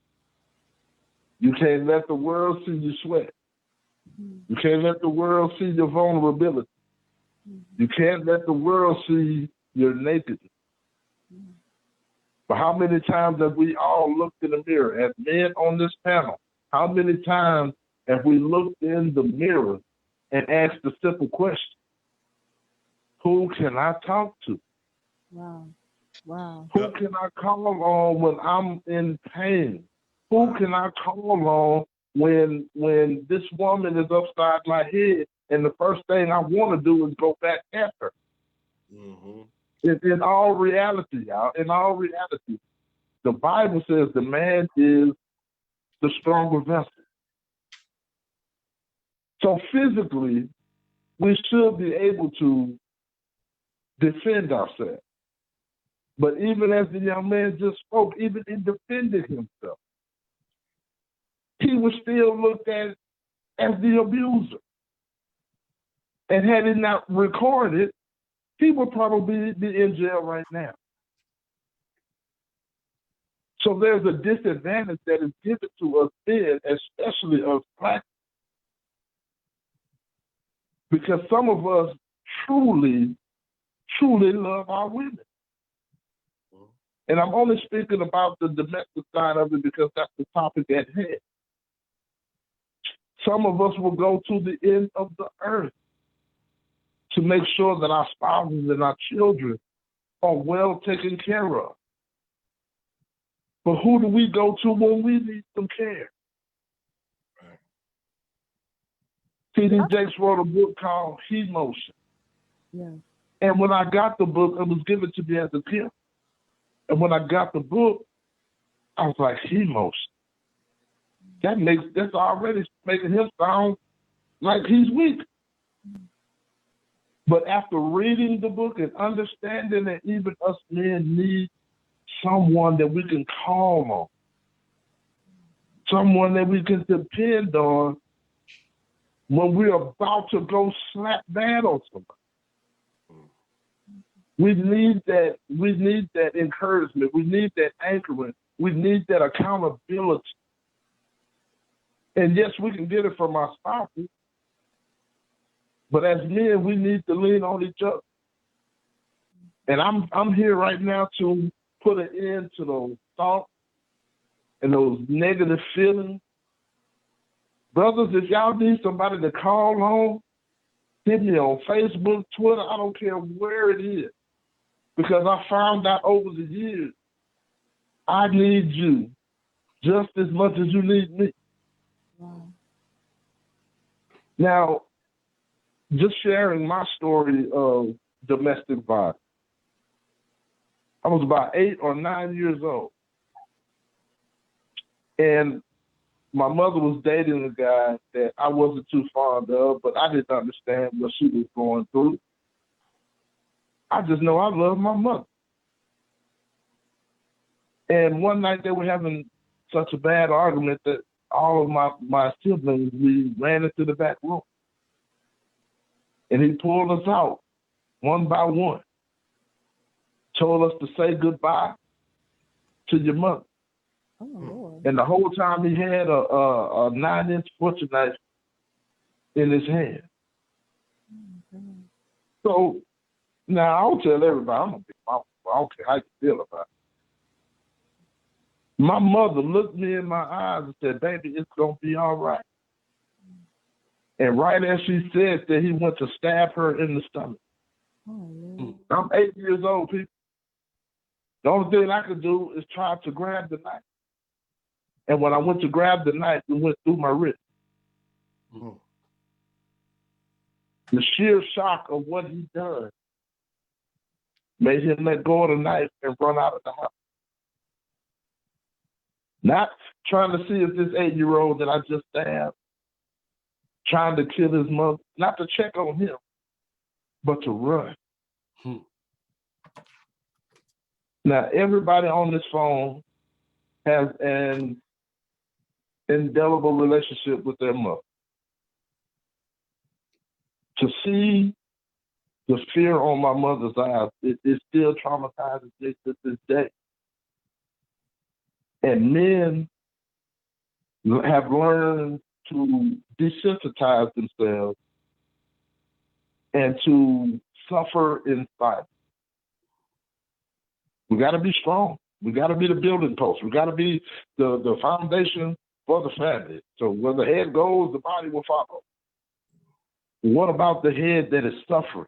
you can't let the world see you sweat. You can't let the world see your vulnerability. You can't let the world see your nakedness. But how many times have we all looked in the mirror, as men on this panel, how many times have we looked in the mirror and asked the simple question, who can I talk to? Wow. Who can I call on when I'm in pain? Who can I call on when this woman is upside my head and the first thing I want to do is go back at her? In all reality, y'all, in all reality, the Bible says the man is the stronger vessel. So physically, we should be able to defend ourselves. But even as the young man just spoke, even in defending himself, he was still looked at as the abuser. And had he not recorded, he would probably be in jail right now. So there's a disadvantage that is given to us men, especially us Black. Because some of us truly, truly love our women. And I'm only speaking about the domestic side of it because that's the topic at hand. Some of us will go to the end of the earth to make sure that our spouses and our children are well taken care of. But who do we go to when we need some care? T.D. Jakes wrote a book called He Motion. Yeah. And when I got the book, it was given to me as a gift. And when I got the book, I was like, He Motion. That's already making him sound like he's weak. But after reading the book and understanding that even us men need someone that we can call on, someone that we can depend on when we're about to go slap bad on somebody. We need that encouragement. We need that anchoring. We need that accountability. And yes, we can get it from our spouses, but as men, we need to lean on each other. And I'm here right now to put an end to those thoughts and those negative feelings. Brothers, if y'all need somebody to call on, hit me on Facebook, Twitter, I don't care where it is. Because I found out over the years, I need you just as much as you need me. Wow. Now, just sharing my story of domestic violence. I was about 8 or 9 years old. And my mother was dating a guy that I wasn't too fond of, but I didn't understand what she was going through. I just know I love my mother. And one night they were having such a bad argument that all of my siblings, we ran into the back room. And he pulled us out one by one, told us to say goodbye to your mother. Oh, Lord. And the whole time he had a 9-inch butcher knife in his hand. So now I'll tell everybody, I'm gonna be my, I don't care how you feel about it. My mother looked me in my eyes and said, baby, it's gonna be all right. And right as she said that, he went to stab her in the stomach. Oh, Lord. I'm 8 years old, people. The only thing I could do is try to grab the knife. And when I went to grab the knife, it went through my wrist. Mm. The sheer shock of what he done made him let go of the knife and run out of the house. Not trying to see if this 8-year-old that I just stabbed, trying to kill his mother, not to check on him, but to run. Now, everybody on this phone has an indelible relationship with their mother. To see the fear on my mother's eyes, it still traumatizes me to this day. And men have learned to desensitize themselves and to suffer in silence. We got to be strong. We got to be the building post. We got to be the foundation for the family. So when the head goes, the body will follow. What about the head that is suffering?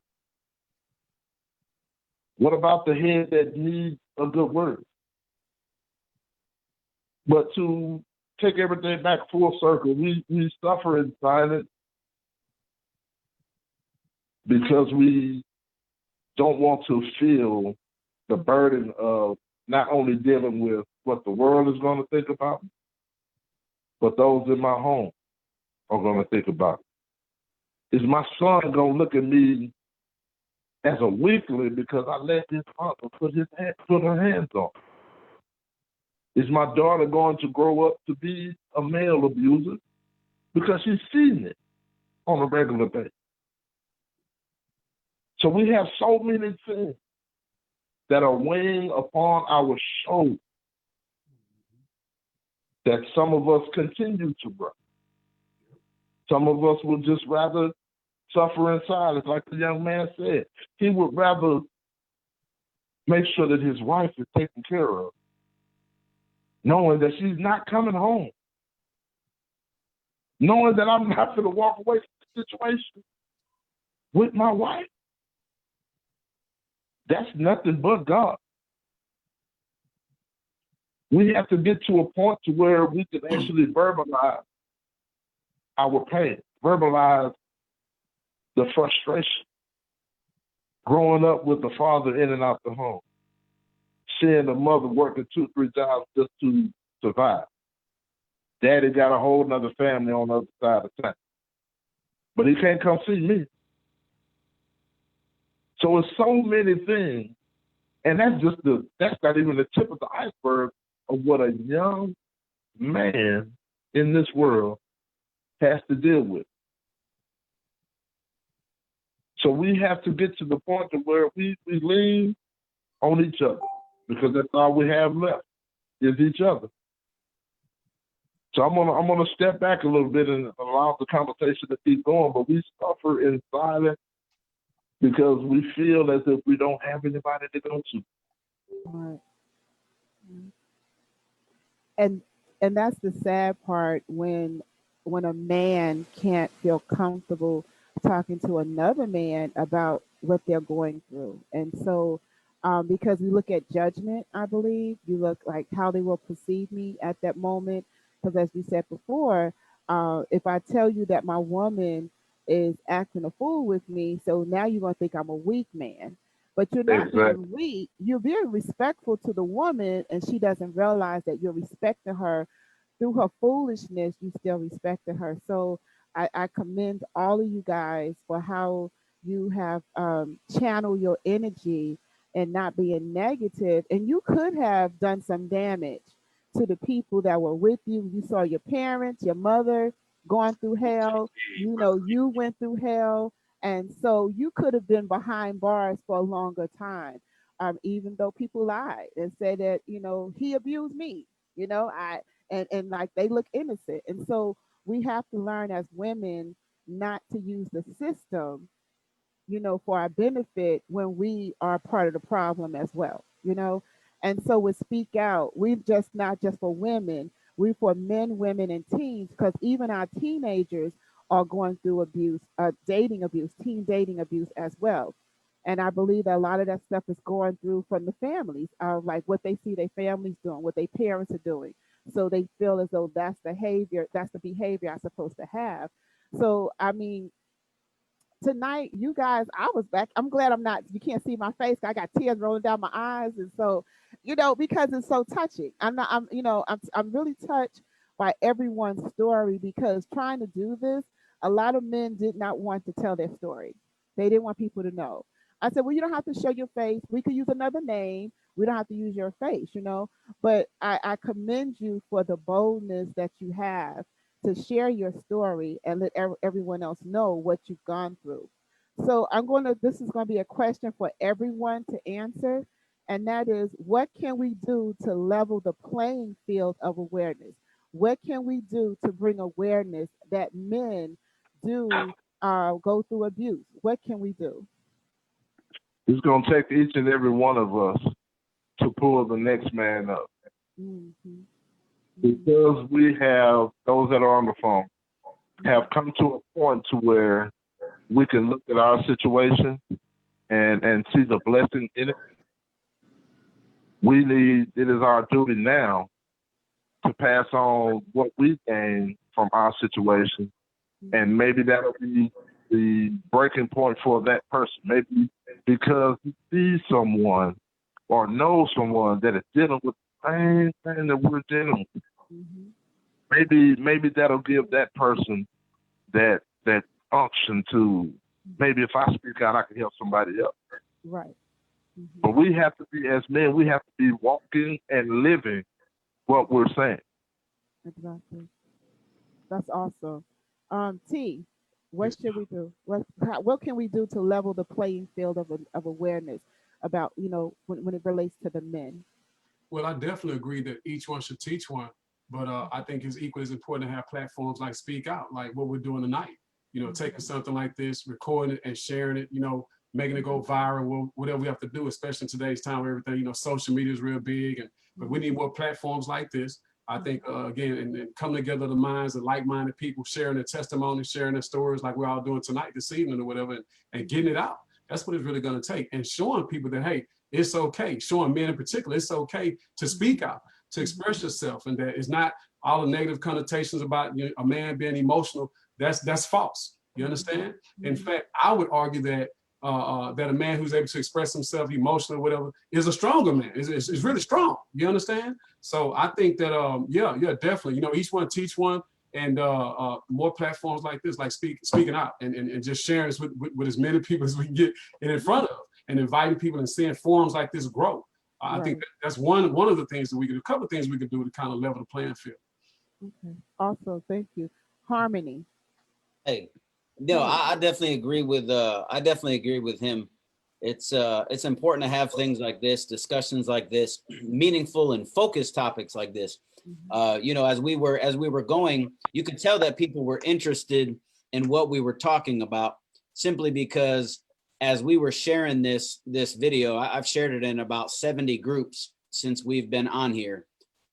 What about the head that needs a good word? But to take everything back full circle, we suffer in silence because we don't want to feel the burden of not only dealing with what the world is going to think about, but those in my home are going to think about it. Is my son going to look at me as a weakling because I let his mother put her hands on? Is my daughter going to grow up to be a male abuser because she's seen it on a regular basis? So we have so many things that are weighing upon our shoulders that some of us continue to run. Some of us would just rather suffer in silence, like the young man said. He would rather make sure that his wife is taken care of, knowing that she's not coming home, knowing that I'm not going to walk away from the situation with my wife. That's nothing but God. We have to get to a point to where we can actually verbalize our pain, verbalize the frustration. Growing up with the father in and out the home, seeing the mother working 2-3 jobs just to survive. Daddy got a whole nother family on the other side of town, but he can't come see me. So it's so many things, and that's not even the tip of the iceberg of what a young man in this world has to deal with. So we have to get to the point to where we lean on each other, because that's all we have left is each other. So I'm gonna step back a little bit and allow the conversation to keep going, but we suffer in silence because we feel as if we don't have anybody to go to. Right. And that's the sad part, when a man can't feel comfortable talking to another man about what they're going through. And so because we look at judgment, I believe you look like how they will perceive me at that moment. Because as we said before, if I tell you that my woman is acting a fool with me, so now you're going to think I'm a weak man. But you're not being weak. You're very respectful to the woman, and she doesn't realize that you're respecting her through her foolishness. You still respected her. So I commend all of you guys for how you have channeled your energy and not being negative. And you could have done some damage to the people that were with you. You saw your parents, your mother going through hell. You know, you went through hell. And so you could have been behind bars for a longer time, even though people lied and said that, he abused me, and like they look innocent. And so we have to learn as women not to use the system, for our benefit when we are part of the problem as well. And so with Speak Out, we just not just for women, we for men, women, and teens, because even our teenagers are going through abuse, dating abuse, teen dating abuse as well. And I believe that a lot of that stuff is going through from the families, like what they see their families doing, what their parents are doing. So they feel as though that's the behavior I'm supposed to have. So I mean, tonight, you guys, I was back. I'm glad I'm not, you can't see my face. I got tears rolling down my eyes. And so, because it's so touching. I'm really touched by everyone's story, because trying to do this, a lot of men did not want to tell their story. They didn't want people to know. I said, well, you don't have to show your face. We could use another name. We don't have to use your face. But I commend you for the boldness that you have to share your story and let everyone else know what you've gone through. So this is going to be a question for everyone to answer. And that is, what can we do to level the playing field of awareness? What can we do to bring awareness that men do go through abuse? What can we do? It's going to take each and every one of us to pull the next man up. Mm-hmm. Because we have those that are on the phone have come to a point to where we can look at our situation and see the blessing in it. It is our duty now to pass on what we gain from our situation. And maybe that'll be the breaking point for that person. Maybe because he sees someone or knows someone that is dealing with the same thing that we're dealing with. Mm-hmm. Maybe that'll give that person that unction to, maybe if I speak out, I can help somebody else. Right. Mm-hmm. But we have to be, as men, we have to be walking and living what we're saying. Exactly. That's awesome. T, what should we do? What can we do to level the playing field of awareness about, when it relates to the men? Well, I definitely agree that each one should teach one, but I think it's equally as important to have platforms like Speak Out, like what we're doing tonight. you know, taking something like this, recording it and sharing it, you know, making it go viral, whatever we have to do, especially in today's time where everything, you know, social media is real big, but we need more platforms like this. I think, again, and come together the minds of like-minded people, sharing their testimony, sharing their stories like we're all doing tonight, this evening or whatever, and getting it out. That's what it's really going to take. And showing people that, hey, it's okay. Showing men in particular, it's okay to speak out, to express yourself, and that it's not all the negative connotations about, you know, a man being emotional. That's false. You understand? In fact, I would argue that that a man who's able to express himself emotionally or whatever is a stronger man. Is really strong. You understand? So I think that yeah, definitely. You know, each one teach one, and more platforms like this, like speaking out and just sharing this with as many people as we can get in front of, and inviting people and seeing forums like this grow. I think that's one of the things that we could do. A couple of things we could do to kind of level the playing field. Okay. Also, thank you. Harmony. Hey, no, I definitely agree with him. It's important to have things like this, discussions like this, meaningful and focused topics like this. You know, as we were going, you could tell that people were interested in what we were talking about, simply because as we were sharing this video, I've shared it in about 70 groups since we've been on here.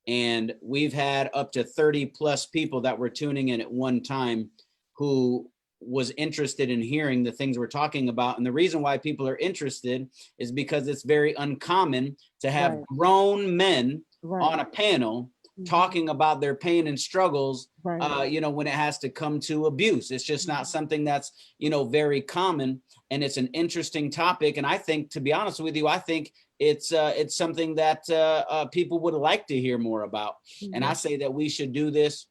And we've had up to 30 plus people that were tuning in at one time who was interested in hearing the things we're talking about. And the reason why people are interested is because it's very uncommon to have grown men on a panel talking about their pain and struggles, you know, when it has to come to abuse. It's just not something that's, you know, very common. And it's an interesting topic. And I think, to be honest with you, I think it's something that people would like to hear more about. And I say that we should do this,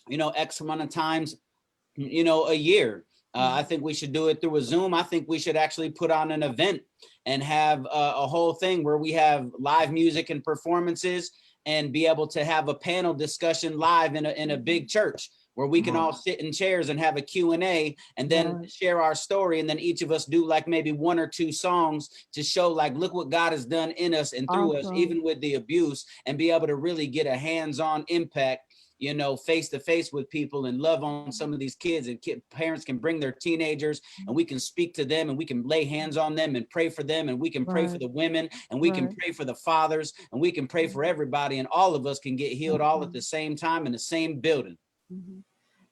you know, X amount of times, you know, a year. I think we should do it through a Zoom. I think we should actually put on an event and have a whole thing where we have live music and performances, and be able to have a panel discussion live in a big church where we can all sit in chairs and have a Q&A, and then share our story. And then each of us do like maybe 1 or 2 songs to show like, look what God has done in us and through us, even with the abuse, and be able to really get a hands-on impact, you know, face to face with people, and love on some of these kids. And parents can bring their teenagers, and we can speak to them, and we can lay hands on them and pray for them, and we can pray for the women, and we can pray for the fathers, and we can pray for everybody, and all of us can get healed all at the same time in the same building.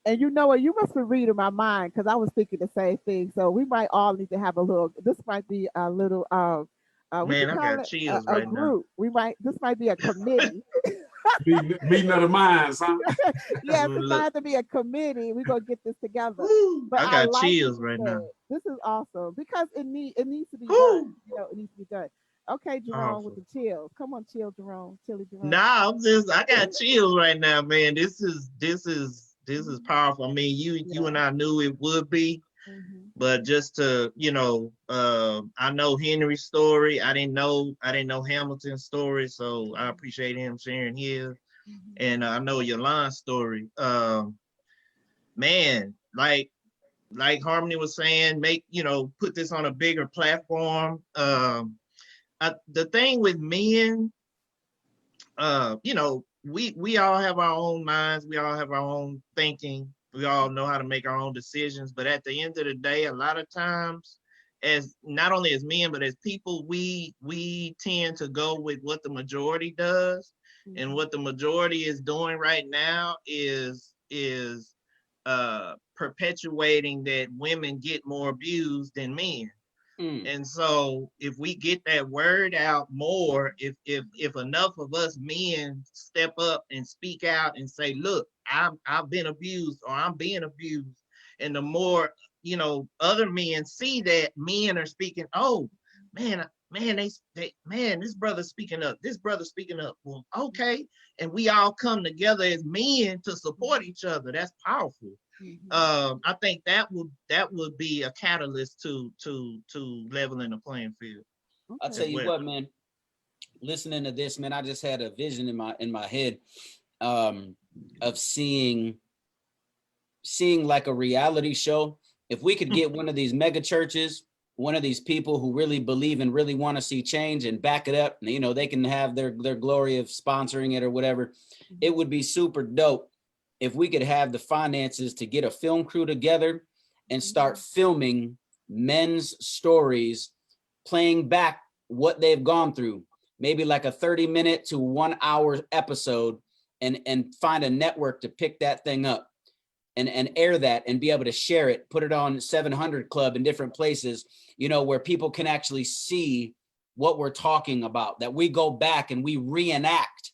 And you know what? You must be reading my mind, because I was thinking the same thing. So we might all need to have a little. This might be a little. Man, I got chills right group. now. This might be a committee. Meeting of the minds, huh? Yes, it's going to be a committee. We're gonna get this together. But I got chills right now. This is awesome, because it needs to be done. You know, it needs to be done. Okay, Jerome, with the chills. Come on, chilly Jerome. Nah, I got chills right now, man. This is powerful. I mean, you and I knew it would be, but just to, you know, I know Henry's story. I didn't know Hamilton's story, so I appreciate him sharing his. And I know Yolanda's story. Man, like Harmony was saying, put this on a bigger platform. The thing with men, you know, we all have our own minds, we all have our own thinking, we all know how to make our own decisions. But at the end of the day, a lot of times, as not only as men, but as people, we tend to go with what the majority does. And what the majority is doing right now is perpetuating that women get more abused than men. And so if we get that word out more, if enough of us men step up and speak out and say, look, I've been abused, or I'm being abused, and the more, you know, other men see that men are speaking, oh man, this brother's speaking up, well, okay, and we all come together as men to support each other. That's powerful. I think that would be a catalyst to leveling the playing field. I'll tell you what, man, listening to this, man, I just had a vision in my head of seeing like a reality show. If we could get one of these mega churches, one of these people who really believe and really want to see change and back it up, and, you know, they can have their glory of sponsoring it or whatever, it would be super dope if we could have the finances to get a film crew together and start filming men's stories, playing back what they've gone through, maybe like a 30-minute to 1 hour episode, and find a network to pick that thing up and air that and be able to share it, put it on 700 Club in different places, you know, where people can actually see what we're talking about, that we go back and we reenact,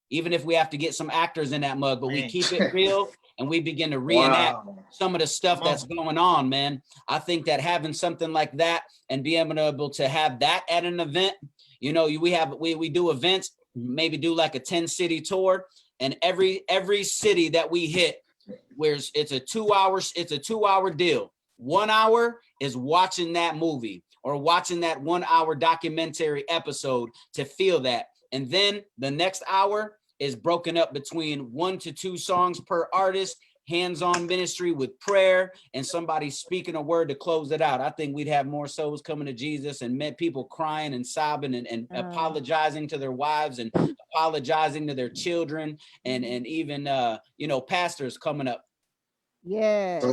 even if we have to get some actors in that mug, but we keep it real and we begin to reenact some of the stuff that's going on, man. I think that having something like that and being able to have that at an event, you know, we do events, maybe do like a 10-city tour, and every city that we hit, where it's a 2 hour deal. 1 hour is watching that movie or watching that 1 hour documentary episode to feel that. And then the next hour is broken up between 1 to 2 songs per artist, hands-on ministry with prayer, and somebody speaking a word to close it out. I think we'd have more souls coming to Jesus, and people crying and sobbing and apologizing to their wives and apologizing to their children, and even you know, pastors coming up. Yes.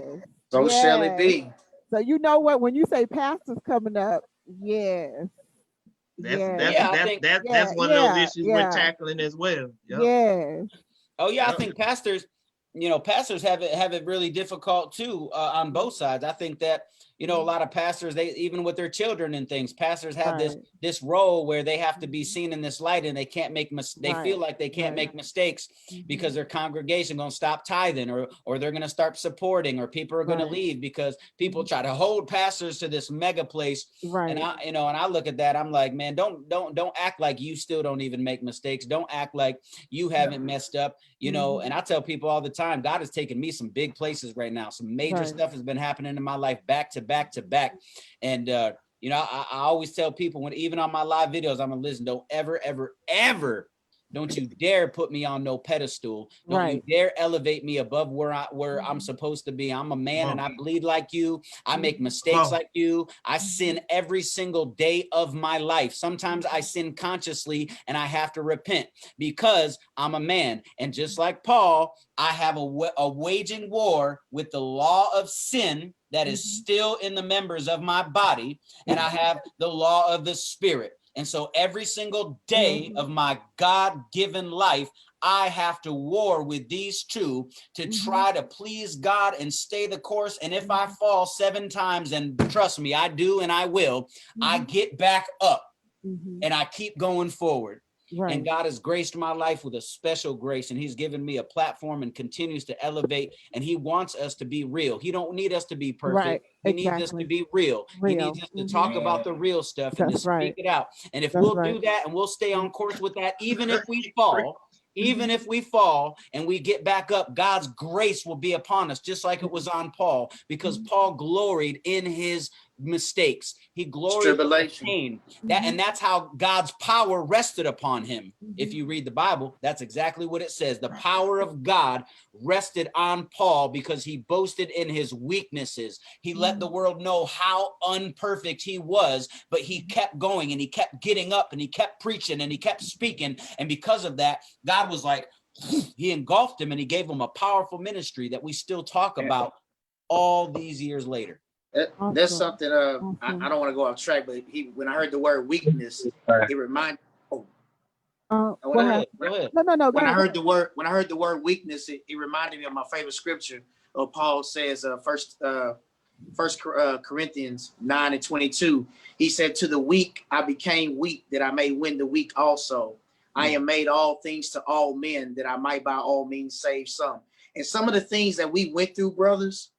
So shall it be. So you know what, when you say pastors coming up, yes. That's one of those issues we're tackling as well. Yep. Yes. Oh yeah, I think pastors have it really difficult too, on both sides. I think that, you know, a lot of pastors, they, even with their children and things, pastors have this role where they have to be seen in this light, and they can't make they feel like they can't make mistakes because their congregation gonna stop tithing, or they're gonna start supporting, or people are gonna leave because people try to hold pastors to this mega place. And I look at that, I'm like, man, don't act like you still don't even make mistakes. Don't act like you haven't messed up, you know. And I tell people all the time, God has taken me some big places right now. Some major stuff has been happening in my life back to back. And you know, I always tell people, when even on my live videos, I'm gonna listen, don't ever, don't you dare put me on no pedestal. Don't you dare elevate me above where I'm supposed to be. I'm a man and I bleed like you. I make mistakes like you. I sin every single day of my life. Sometimes I sin consciously and I have to repent because I'm a man. And just like Paul, I have a waging war with the law of sin that is still in the members of my body, and I have the law of the spirit. And so every single day of my God-given life, I have to war with these two to try to please God and stay the course. And if I fall 7 times, and trust me, I do and I will, I get back up and I keep going forward. And God has graced my life with a special grace, and he's given me a platform and continues to elevate, and he wants us to be real. He don't need us to be perfect. He needs us to be real. He needs us to talk about the real stuff and to speak it out. And if we'll do that and we'll stay on course with that, even if we fall and we get back up, God's grace will be upon us, just like it was on Paul, because Paul gloried in his mistakes. He gloried in the pain. And that's how God's power rested upon him. If you read the Bible, that's exactly what it says. The power of God rested on Paul because he boasted in his weaknesses. He let the world know how unperfect he was, but he kept going and he kept getting up and he kept preaching and he kept speaking. And because of that, God was like, he engulfed him and he gave him a powerful ministry that we still talk about all these years later. That's something I don't want to go off track, but when I heard the word weakness, it reminded. Go ahead. No. When I heard the word weakness, it reminded me of my favorite scripture. Paul says, First Corinthians 9:22. He said, "To the weak I became weak, that I may win the weak also. I am made all things to all men, that I might by all means save some." And some of the things that we went through, brothers,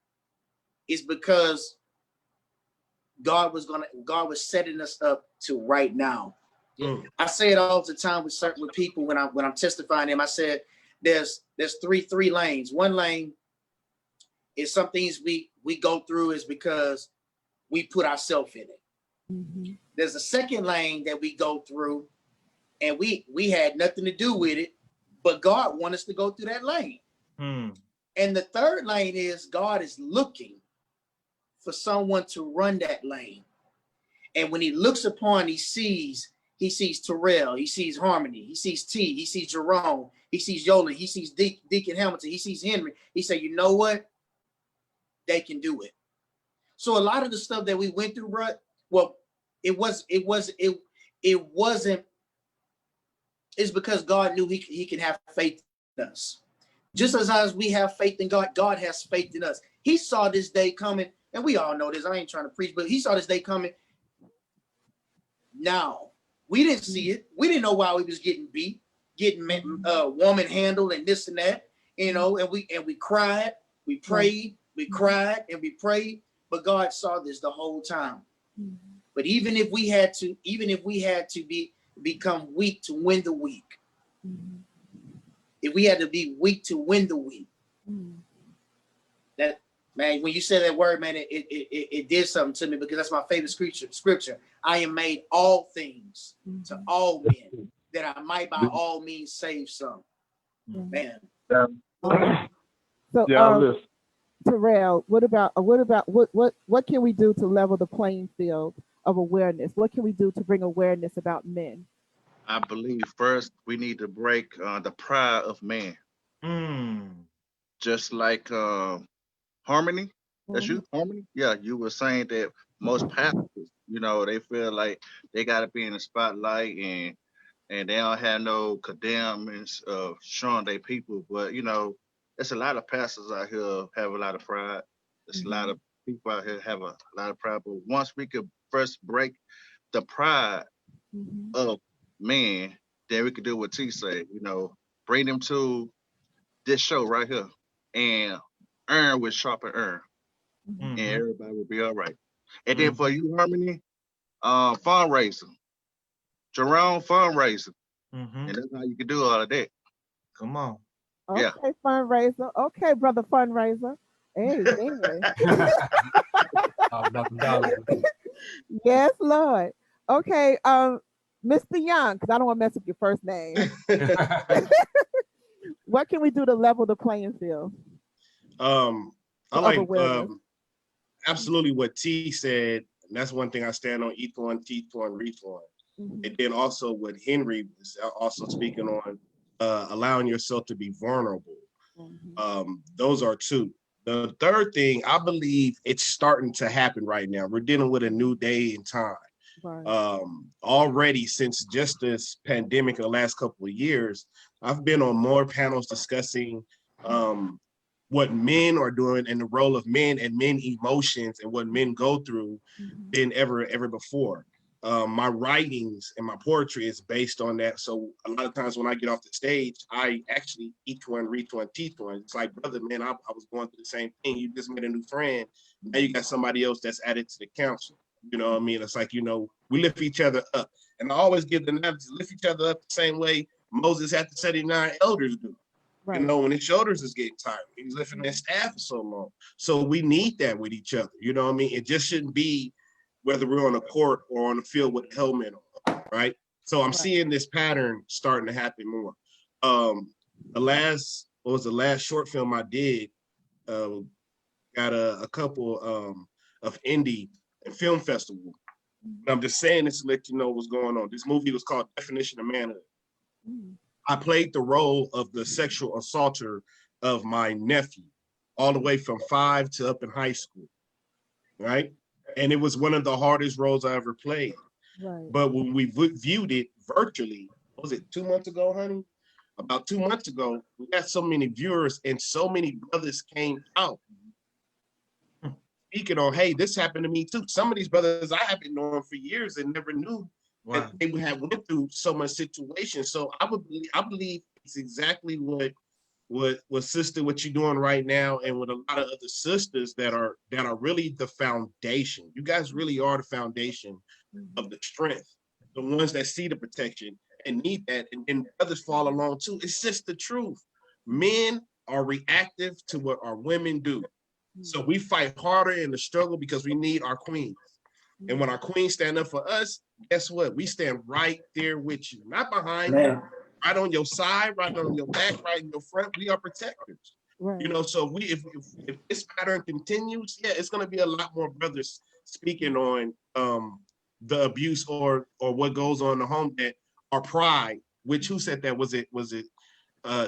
is because God was setting us up to right now. I say it all the time with people when I'm testifying them. I said there's three lanes. One lane is some things we go through is because we put ourselves in it. There's a second lane that we go through and we had nothing to do with it, but God wants us to go through that lane. And the third lane is God is looking for someone to run that lane. And when he looks upon, he sees Terrell, he sees Harmony, he sees T, he sees Jerome, he sees Yola, he sees Deacon Hamilton, he sees Henry. He said, you know what? They can do it. So a lot of the stuff that we went through, bro, well, it wasn't. It's because God knew he can have faith in us. Just as we have faith in God, God has faith in us. He saw this day coming, and we all know this. I ain't trying to preach, but he saw this day coming. Now, we didn't see it. We didn't know why we was getting beat, getting woman handled and this and that, you know, and we cried, we prayed, we cried, and we prayed, but God saw this the whole time. But even if we had to become weak to win the weak, if we had to be weak to win the weak, that, man, when you said that word, man, it did something to me, because that's my favorite scripture. I am made all things to all men, that I might by all means save some. Man. So, listen. Terrell, what can we do to level the playing field of awareness? What can we do to bring awareness about men? I believe first we need to break the pride of man. Just like Harmony. That's you, Harmony? Yeah, you were saying that most pastors, you know, they feel like they got to be in the spotlight and they don't have no condemnments of showing their people. But, you know, there's a lot of pastors out here have a lot of pride. There's a lot of people out here have a lot of pride. But once we could first break the pride of men, then we could do what T said, you know, bring them to this show right here and earn with sharper earn. And everybody will be all right. And then for you, Harmony, fundraiser. Jerome fundraiser. And that's how you can do all of that. Come on. Okay, fundraiser. Okay, brother fundraiser. Amen. Yes, Lord. Okay, Mr. Young, because I don't want to mess up your first name. What can we do to level the playing field? I like absolutely what T said, and that's one thing I stand on: equal, teachful, and reform. And then also what Henry was also speaking on, allowing yourself to be vulnerable. Those are two. The third thing, I believe it's starting to happen right now. We're dealing with a new day and time. Already since just this pandemic in the last couple of years, I've been on more panels discussing what men are doing and the role of men and men emotions and what men go through than ever before. My writings and my poetry is based on that. So a lot of times when I get off the stage, I actually eat one, read one, teach one. It's like, brother, man, I was going through the same thing. You just made a new friend. Now you got somebody else that's added to the council. You know what I mean? It's like, you know, we lift each other up. And I always give the analogy, lift each other up the same way Moses had the 79 elders do. You know, when his shoulders is getting tired, he's lifting his staff for so long. So we need that with each other. You know what I mean? It just shouldn't be whether we're on a court or on the field with a helmet on, right? So I'm seeing this pattern starting to happen more. The last short film I did, got a couple of indie and film festival. And I'm just saying this to let you know what's going on. This movie was called Definition of Manhood. I played the role of the sexual assaulter of my nephew, all the way from 5 to up in high school, right? And it was one of the hardest roles I ever played. But when we viewed it virtually, was it 2 months ago, honey? About 2 months ago, we had so many viewers and so many brothers came out speaking on, hey, this happened to me too. Some of these brothers I have been knowing for years and never knew that they would have went through so much situation. So I believe it's exactly what sister, what you're doing right now, and with a lot of other sisters that are really the foundation. You guys really are the foundation of the strength, the ones that see the protection and need that, and others fall along too. It's just the truth. Men are reactive to what our women do. So we fight harder in the struggle because we need our queens. And when our queens stand up for us, guess what? We stand right there with you, not behind you, right on your side, right on your back, right in your front. We are protectors. You know, so if this pattern continues, yeah, it's going to be a lot more brothers speaking on the abuse or what goes on in the home, that our pride. Which, who said that? Was it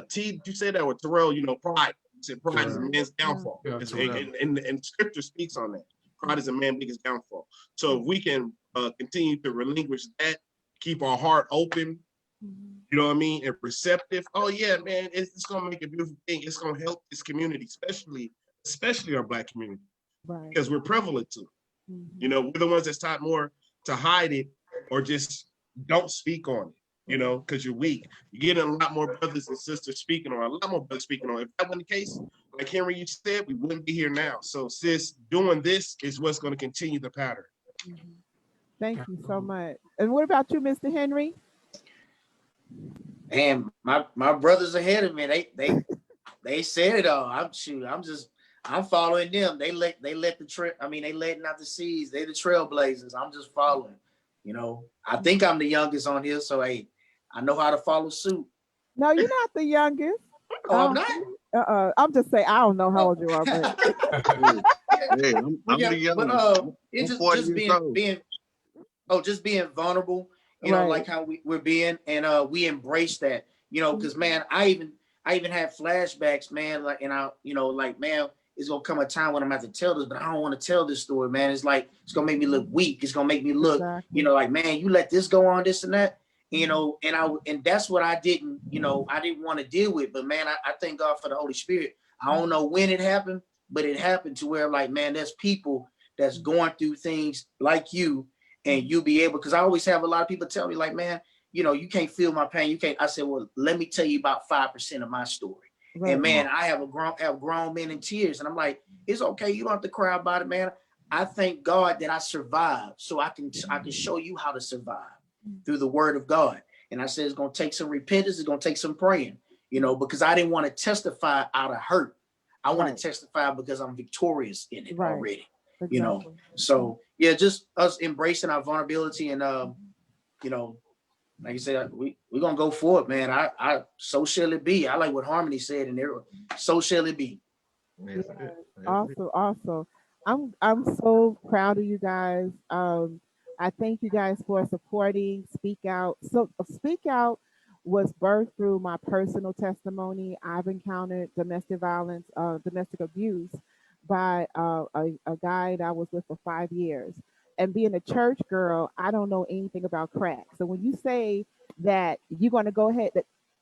T? Did you say that? Or Terrell? You know, pride. You said pride is a man's downfall, and scripture speaks on that. Pride is a man's biggest downfall. So if we can continue to relinquish that, keep our heart open, you know what I mean, and receptive. Oh yeah, man, it's gonna make a beautiful thing. It's gonna help this community, especially our Black community, Right. because we're prevalent to it. You know, we're the ones that's taught more to hide it or just don't speak on it. You know, because you're weak. You get a lot more brothers and sisters speaking on it, a lot more brothers speaking on it. If that wasn't the case, like Henry, you said, we wouldn't be here now. So sis, doing this is what's going to continue the pattern. Thank you so much. And what about you, Mr. Henry? And my brothers ahead of me, they said it all. I'm following them. They let the trail. I mean, they letting out the seeds. They the trailblazers. I'm just following. You know, I think I'm the youngest on here, so hey, I know how to follow suit. No, you're not the youngest. Oh, I'm not. I'm just saying I don't know how old you are, but Hey, I'm the youngest. It's I'm 40 just years old. just being vulnerable. You know, Right. like how we're being, and we embrace that. You know, because man, I even had flashbacks, man. Like, and like, man, it's gonna come a time when I'm gonna have to tell this, but I don't want to tell this story, man. It's like it's gonna make me look weak. It's gonna make me look, Exactly. like, man, you let this go on, this and that, and that's what I didn't want to deal with. But man, I thank God for the Holy Spirit. I don't know when it happened, but it happened to where, like, man, there's people that's going through things like you, and you be able, because I always have a lot of people tell me, like, man, you can't feel my pain. You can't. I said, well, let me tell you about 5% of my story. Right. And man, I have grown men in tears, and I'm like, it's okay. You don't have to cry about it, man. I thank God that I survived, so I can show you how to survive through the Word of God. And I said it's gonna take some repentance. It's gonna take some praying, because I didn't want to testify out of hurt. I want to testify because I'm victorious in it already. Exactly. So yeah, just us embracing our vulnerability, and like you said, we're gonna go for it, man. I so shall it be. I like what Harmony said in there. So shall it be. Yeah. Awesome. I'm so proud of you guys. I thank you guys for supporting Speak Out. So Speak Out was birthed through my personal testimony. I've encountered domestic violence, domestic abuse by a guy that I was with for 5 years. And being a church girl, I don't know anything about crack. So when you say that you're going to go ahead,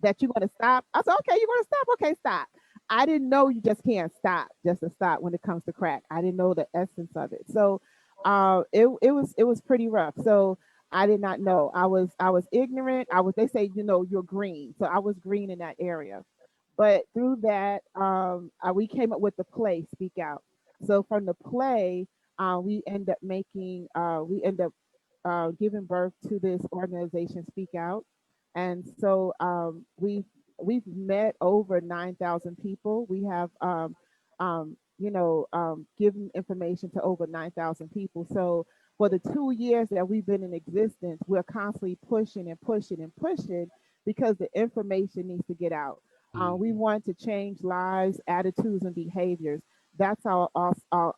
that you're going to stop, I said, okay, you're going to stop. Okay, stop. I didn't know you just can't stop just to stop when it comes to crack. I didn't know the essence of it. So it was pretty rough. So I did not know. I was ignorant. They say, you're green. So I was green in that area. But through that, we came up with the play Speak Out. So from the play, we end up giving birth to this organization, Speak Out. And so we've met over 9,000 people. We have given information to over 9,000 people. So for the 2 years that we've been in existence, we're constantly pushing and pushing and pushing because the information needs to get out. We want to change lives, attitudes, and behaviors. That's our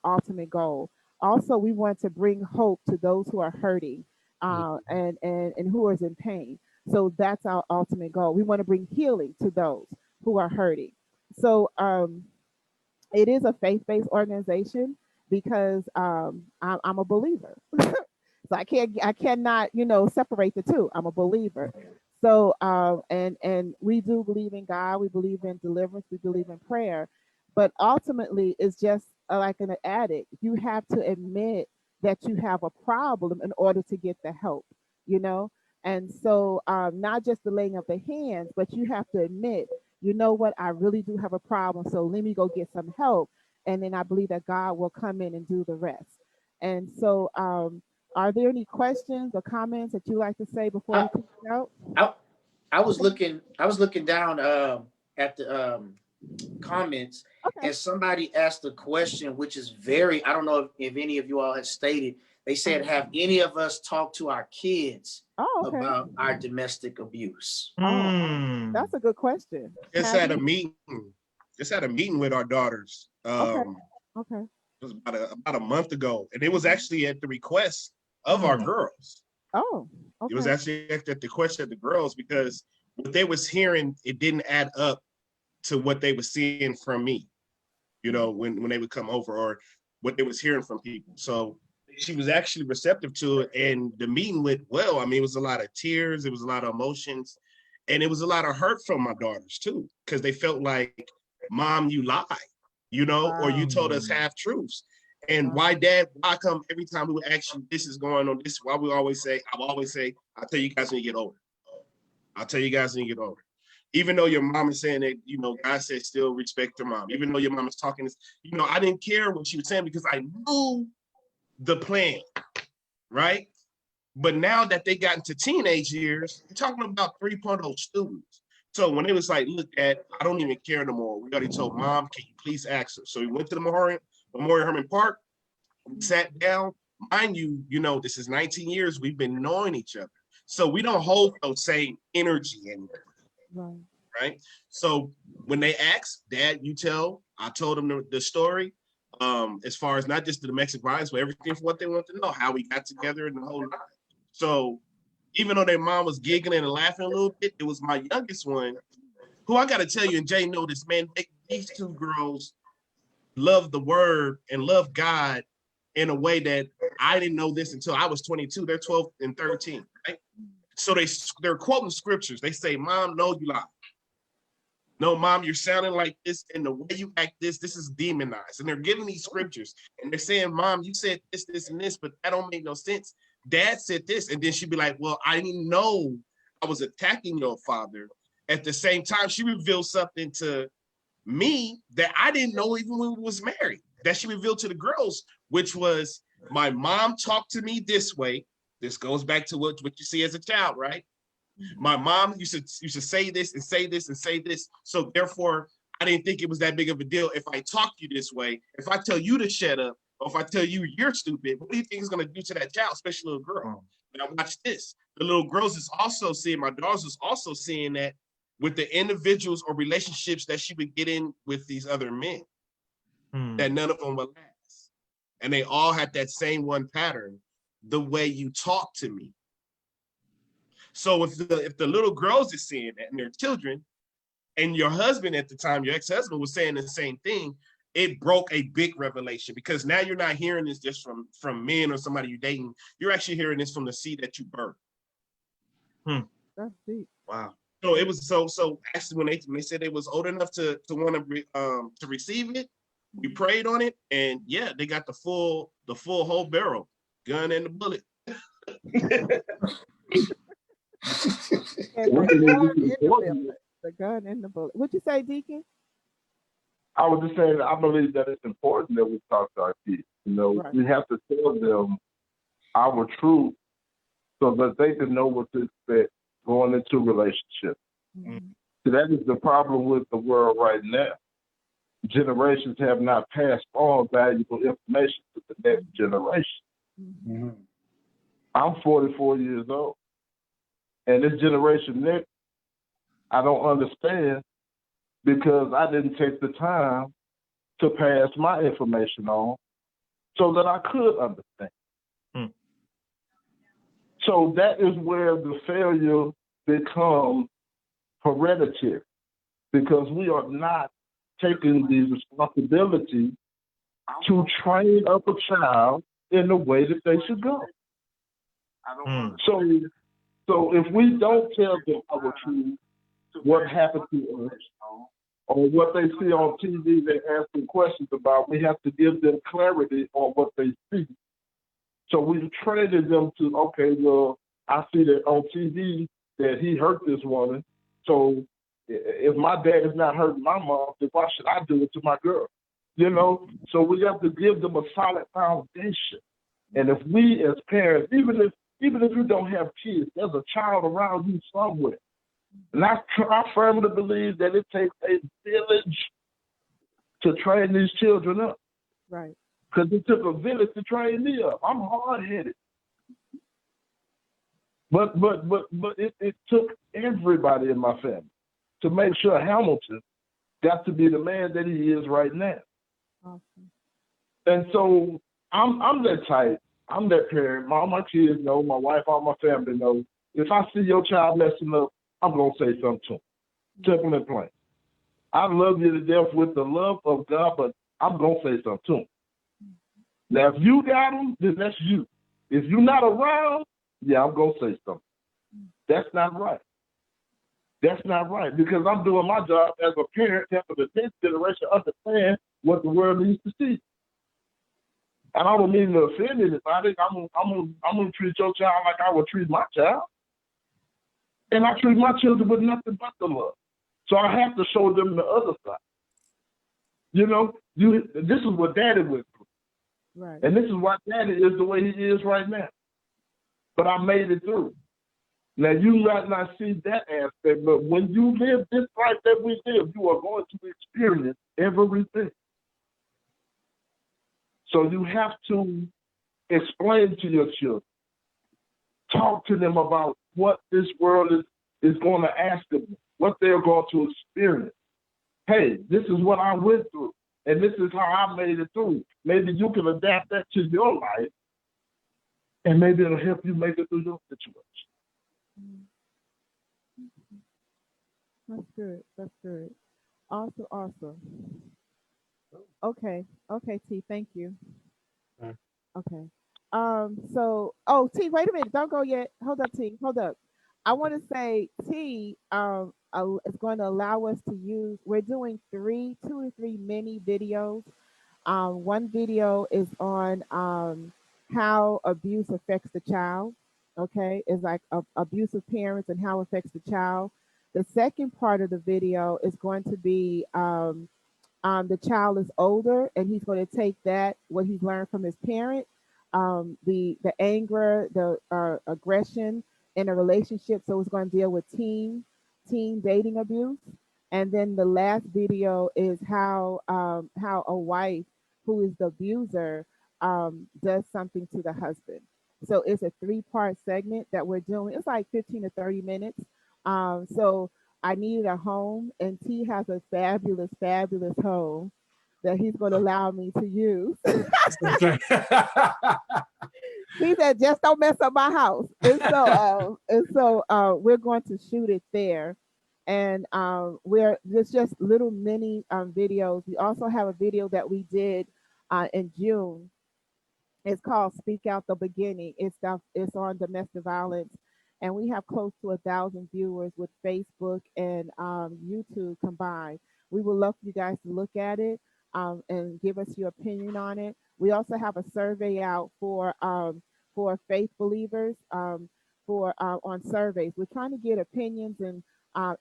ultimate goal. Also, we want to bring hope to those who are hurting and who is in pain. So that's our ultimate goal. We want to bring healing to those who are hurting. So it is a faith-based organization because I'm a believer. So I cannot, separate the two. I'm a believer. So and we do believe in God. We believe in deliverance. We believe in prayer. But ultimately, it's just like an addict. You have to admit that you have a problem in order to get the help, And so not just the laying of the hands, but you have to admit, you know what, I really do have a problem. So let me go get some help. And then I believe that God will come in and do the rest. And so are there any questions or comments that you like to say before we close out? I was looking down at the comments, and somebody asked a question, which is I don't know if any of you all have stated. They said, have any of us talked to our kids about our domestic abuse? That's a good question. Just had a meeting with our daughters. Okay. It was about a month ago, and it was actually at the request of our girls. Oh, okay. It was actually at the request of the girls, because what they was hearing, it didn't add up to what they were seeing from me. When they would come over, or what they was hearing from people. So she was actually receptive to it, and the meeting went well. I mean, it was a lot of tears, it was a lot of emotions, and it was a lot of hurt from my daughters too, because they felt like, Mom, you lied, you know, or you told us half truths. And why, Dad, why come every time we would ask you, this is going on, this, why we always say, I'll tell you guys when you get older. I'll tell you guys when you get older. Even though your mom is saying that, you know, God said still respect your mom. Even though your mom is talking, you know, I didn't care what she was saying because I knew the plan, right? But now that they got into teenage years, you're talking about 3.0 students. So when it was like, look, Dad, I don't even care no more. We already told Mom, can you please ask her? So we went to the Memorial Herman Park, we sat down. Mind you, you know, this is 19 years we've been knowing each other. So we don't hold those same energy anymore, right? So when they asked, Dad, you tell, I told them the story, as far as not just the domestic violence, but everything for what they want to know, how we got together and the whole nine. So even though their mom was giggling and laughing a little bit, it was my youngest one, who I got to tell you, and Jay know this, man, these two girls love the word and love God in a way that I didn't know this until I was 22. They're 12 and 13, right? So they're quoting scriptures. They say, Mom, no, you lie. No, Mom, you're sounding like this, and the way you act this is demonized. And they're giving these scriptures, and they're saying, Mom, you said this, this, and this, but that don't make no sense. Dad said this, and then she'd be like, well, I didn't know I was attacking your father. At the same time, she revealed something to me that I didn't know even when we was married, that she revealed to the girls, which was, my mom talked to me this way. This goes back to what you see as a child, right? My mom used to say this and say this and say this. So therefore, I didn't think it was that big of a deal if I talk to you this way. If I tell you to shut up, or if I tell you you're stupid, what do you think it's going to do to that child, especially a little girl? Now watch this. The little girls is also seeing, my daughters is also seeing that with the individuals or relationships that she would get in with these other men, that none of them would last. And they all had that same one pattern, the way you talk to me. So if the little girls is seeing that and their children, and your husband at the time, your ex-husband, was saying the same thing, it broke a big revelation, because now you're not hearing this just from men or somebody you're dating. You're actually hearing this from the seed that you birthed. That's deep. Wow. So it was so actually when they said they was old enough to want to receive it, we prayed on it, and yeah, they got the full whole barrel, gun and the bullet. The gun and the bullet. What'd you say, Deacon? I was just saying, I believe that it's important that we talk to our kids. You know, we have to tell them our truth so that they can know what to expect going into relationships. So that is the problem with the world right now. Generations have not passed on valuable information to the next generation. I'm 44 years old, and this generation next, I don't understand, because I didn't take the time to pass my information on so that I could understand. So that is where the failure becomes hereditary, because we are not taking the responsibility to train up a child in the way that they should go. So if we don't tell them our truth, what happened to us, or what they see on TV they're asking questions about, we have to give them clarity on what they see. So we've trained them to, okay, well, I see that on TV that he hurt this woman, so if my dad is not hurting my mom, then why should I do it to my girl? You know, so we have to give them a solid foundation. And if we as parents, even if you don't have kids, there's a child around you somewhere. And I firmly believe that it takes a village to train these children up. Right. Because it took a village to train me up. I'm hard-headed. But it took everybody in my family to make sure Hamilton got to be the man that he is right now. Awesome. And so I'm that type. I'm that parent. All my kids know, my wife, all my family know. If I see your child messing up, I'm going to say something to him. Simple and plain. I love you to death with the love of God, but I'm going to say something to him. Now, if you got them, then that's you. If you're not around, yeah, I'm going to say something. That's not right. That's not right, because I'm doing my job as a parent, helping the next generation understand what the world needs to see. And I don't mean to offend anybody. I'm gonna treat your child like I would treat my child. And I treat my children with nothing but the love. So I have to show them the other side. You know, this is what Daddy went through. Right. And this is why Daddy is the way he is right now. But I made it through. Now, you might not see that aspect, but when you live this life that we live, you are going to experience everything. So you have to explain to your children, talk to them about what this world is going to ask them, what they're going to experience. Hey, this is what I went through, and this is how I made it through. Maybe you can adapt that to your life, and maybe it'll help you make it through your situation. That's good. That's good. Awesome. Okay. T, thank you. Okay. T, wait a minute. Don't go yet. Hold up, T. Hold up. I want to say T is going to allow us to use. We're doing 2 or 3 mini videos. One video is on how abuse affects the child. Okay, it's like abusive parents and how it affects the child. The second part of the video is going to be the child is older and he's going to take that, what he's learned from his parent, the anger, the aggression in a relationship. So it's going to deal with teen dating abuse. And then the last video is how a wife who is the abuser does something to the husband. So it's a 3-part segment that we're doing. It's like 15 to 30 minutes. So I needed a home, and T has a fabulous home that he's going to allow me to use. Okay. He said, just don't mess up my house. And so we're going to shoot it there. And there's just little mini videos. We also have a video that we did in June. It's called Speak Out the Beginning. It's on domestic violence. And we have close to 1,000 viewers with Facebook and YouTube combined. We would love for you guys to look at it and give us your opinion on it. We also have a survey out for faith believers on surveys. We're trying to get opinions and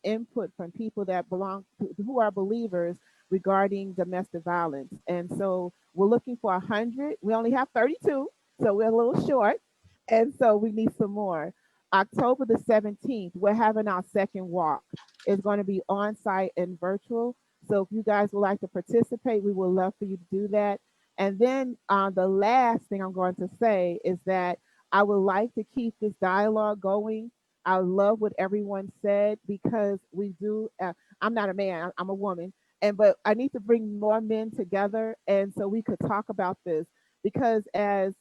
input from people that who are believers regarding domestic violence. And so we're looking for 100. We only have 32, so we're a little short. And so we need some more. October the 17th, we're having our second walk. It's going to be on site and virtual. So if you guys would like to participate, we would love for you to do that. And then the last thing I'm going to say is that I would like to keep this dialogue going. I love what everyone said, because we do. I'm not a man, I'm a woman. But I need to bring more men together. And so we could talk about this, because as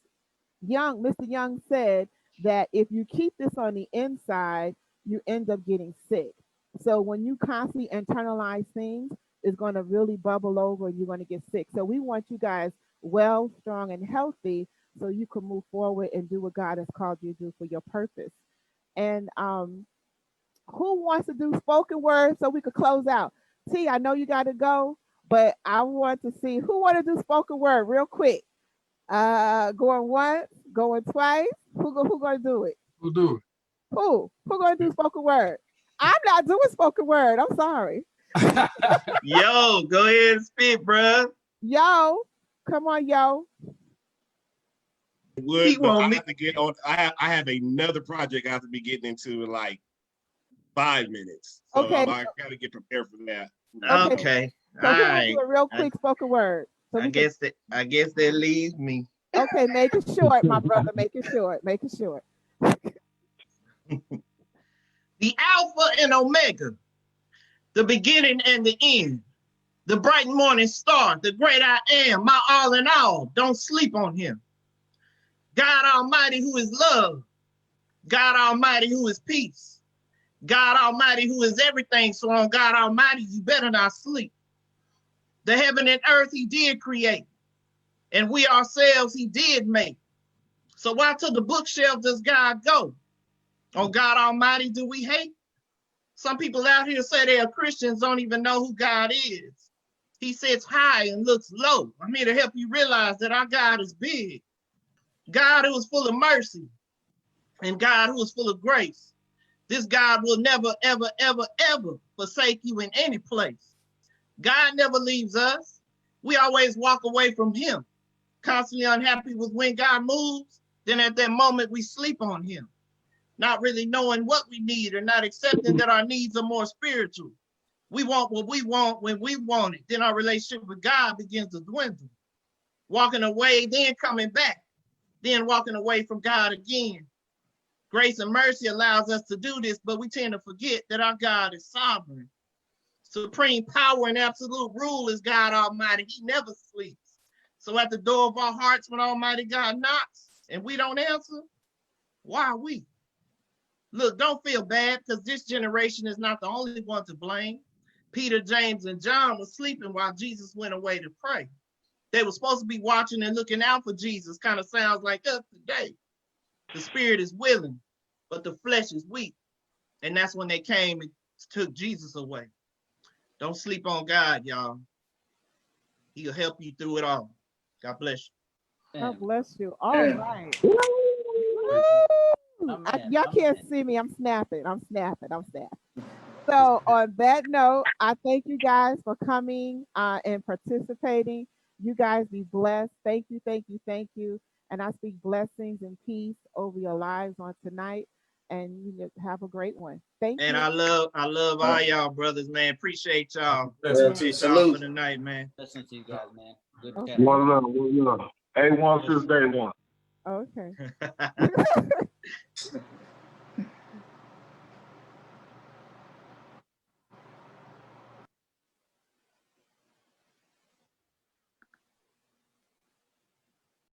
Mr. Young said, that if you keep this on the inside, you end up getting sick. So when you constantly internalize things, it's going to really bubble over and you're going to get sick. So we want you guys well, strong, and healthy so you can move forward and do what God has called you to do for your purpose. And who wants to do spoken word so we could close out? T, I know you got to go, but I want to see who want to do spoken word real quick. Going once, going twice. Who gonna do it? Who do it? Who gonna do spoken word? I'm not doing spoken word. I'm sorry. Yo, go ahead and spit, bro. Yo, come on, yo. He But want I me- have to get on. I have another project I have to be getting into in like 5 minutes. So Okay. I gotta get prepared for that. Okay. So All who gonna right. do a real quick spoken word? So I guess that leaves me. Okay, make it short, my brother. Make it short. Make it short. The Alpha and Omega, the beginning and the end, the bright morning star, the great I am, my all in all. Don't sleep on him. God Almighty, who is love. God Almighty, who is peace. God Almighty, who is everything. So on God Almighty, you better not sleep. The heaven and earth he did create. And we ourselves he did make. So why to the bookshelf does God go? On God Almighty do we hate? Some people out here say they are Christians, don't even know who God is. He sits high and looks low. I'm here to help you realize that our God is big. God who is full of mercy and God who is full of grace. This God will never, ever, ever, ever forsake you in any place. God never leaves us. We always walk away from him, constantly unhappy with when God moves. Then at that moment, we sleep on him, not really knowing what we need or not accepting that our needs are more spiritual. We want what we want when we want it. Then our relationship with God begins to dwindle. Walking away, then coming back, then walking away from God again. Grace and mercy allows us to do this, but we tend to forget that our God is sovereign. Supreme power and absolute rule is God Almighty. He never sleeps. So at the door of our hearts, when Almighty God knocks and we don't answer, why are we? Look, don't feel bad, because this generation is not the only one to blame. Peter, James, and John were sleeping while Jesus went away to pray. They were supposed to be watching and looking out for Jesus. Kind of sounds like us today. The spirit is willing, but the flesh is weak. And that's when they came and took Jesus away. Don't sleep on God, y'all. He'll help you through it all. God bless you. God Man, bless you. All Yeah. right. oh, Y'all man, can't see me. I'm snapping. I'm snapping. I'm snapping. So on that note, I thank you guys for coming and participating. You guys be blessed. Thank you, thank you, thank you. And I speak blessings and peace over your lives on tonight. And you know, have a great one. Thank And you. I love all y'all brothers, man. Appreciate y'all. Bless Well, you. Appreciate y'all for salute. the night, man. listen to you guys, man. Good Okay. catch. One love, one love. A1 since day one. Okay.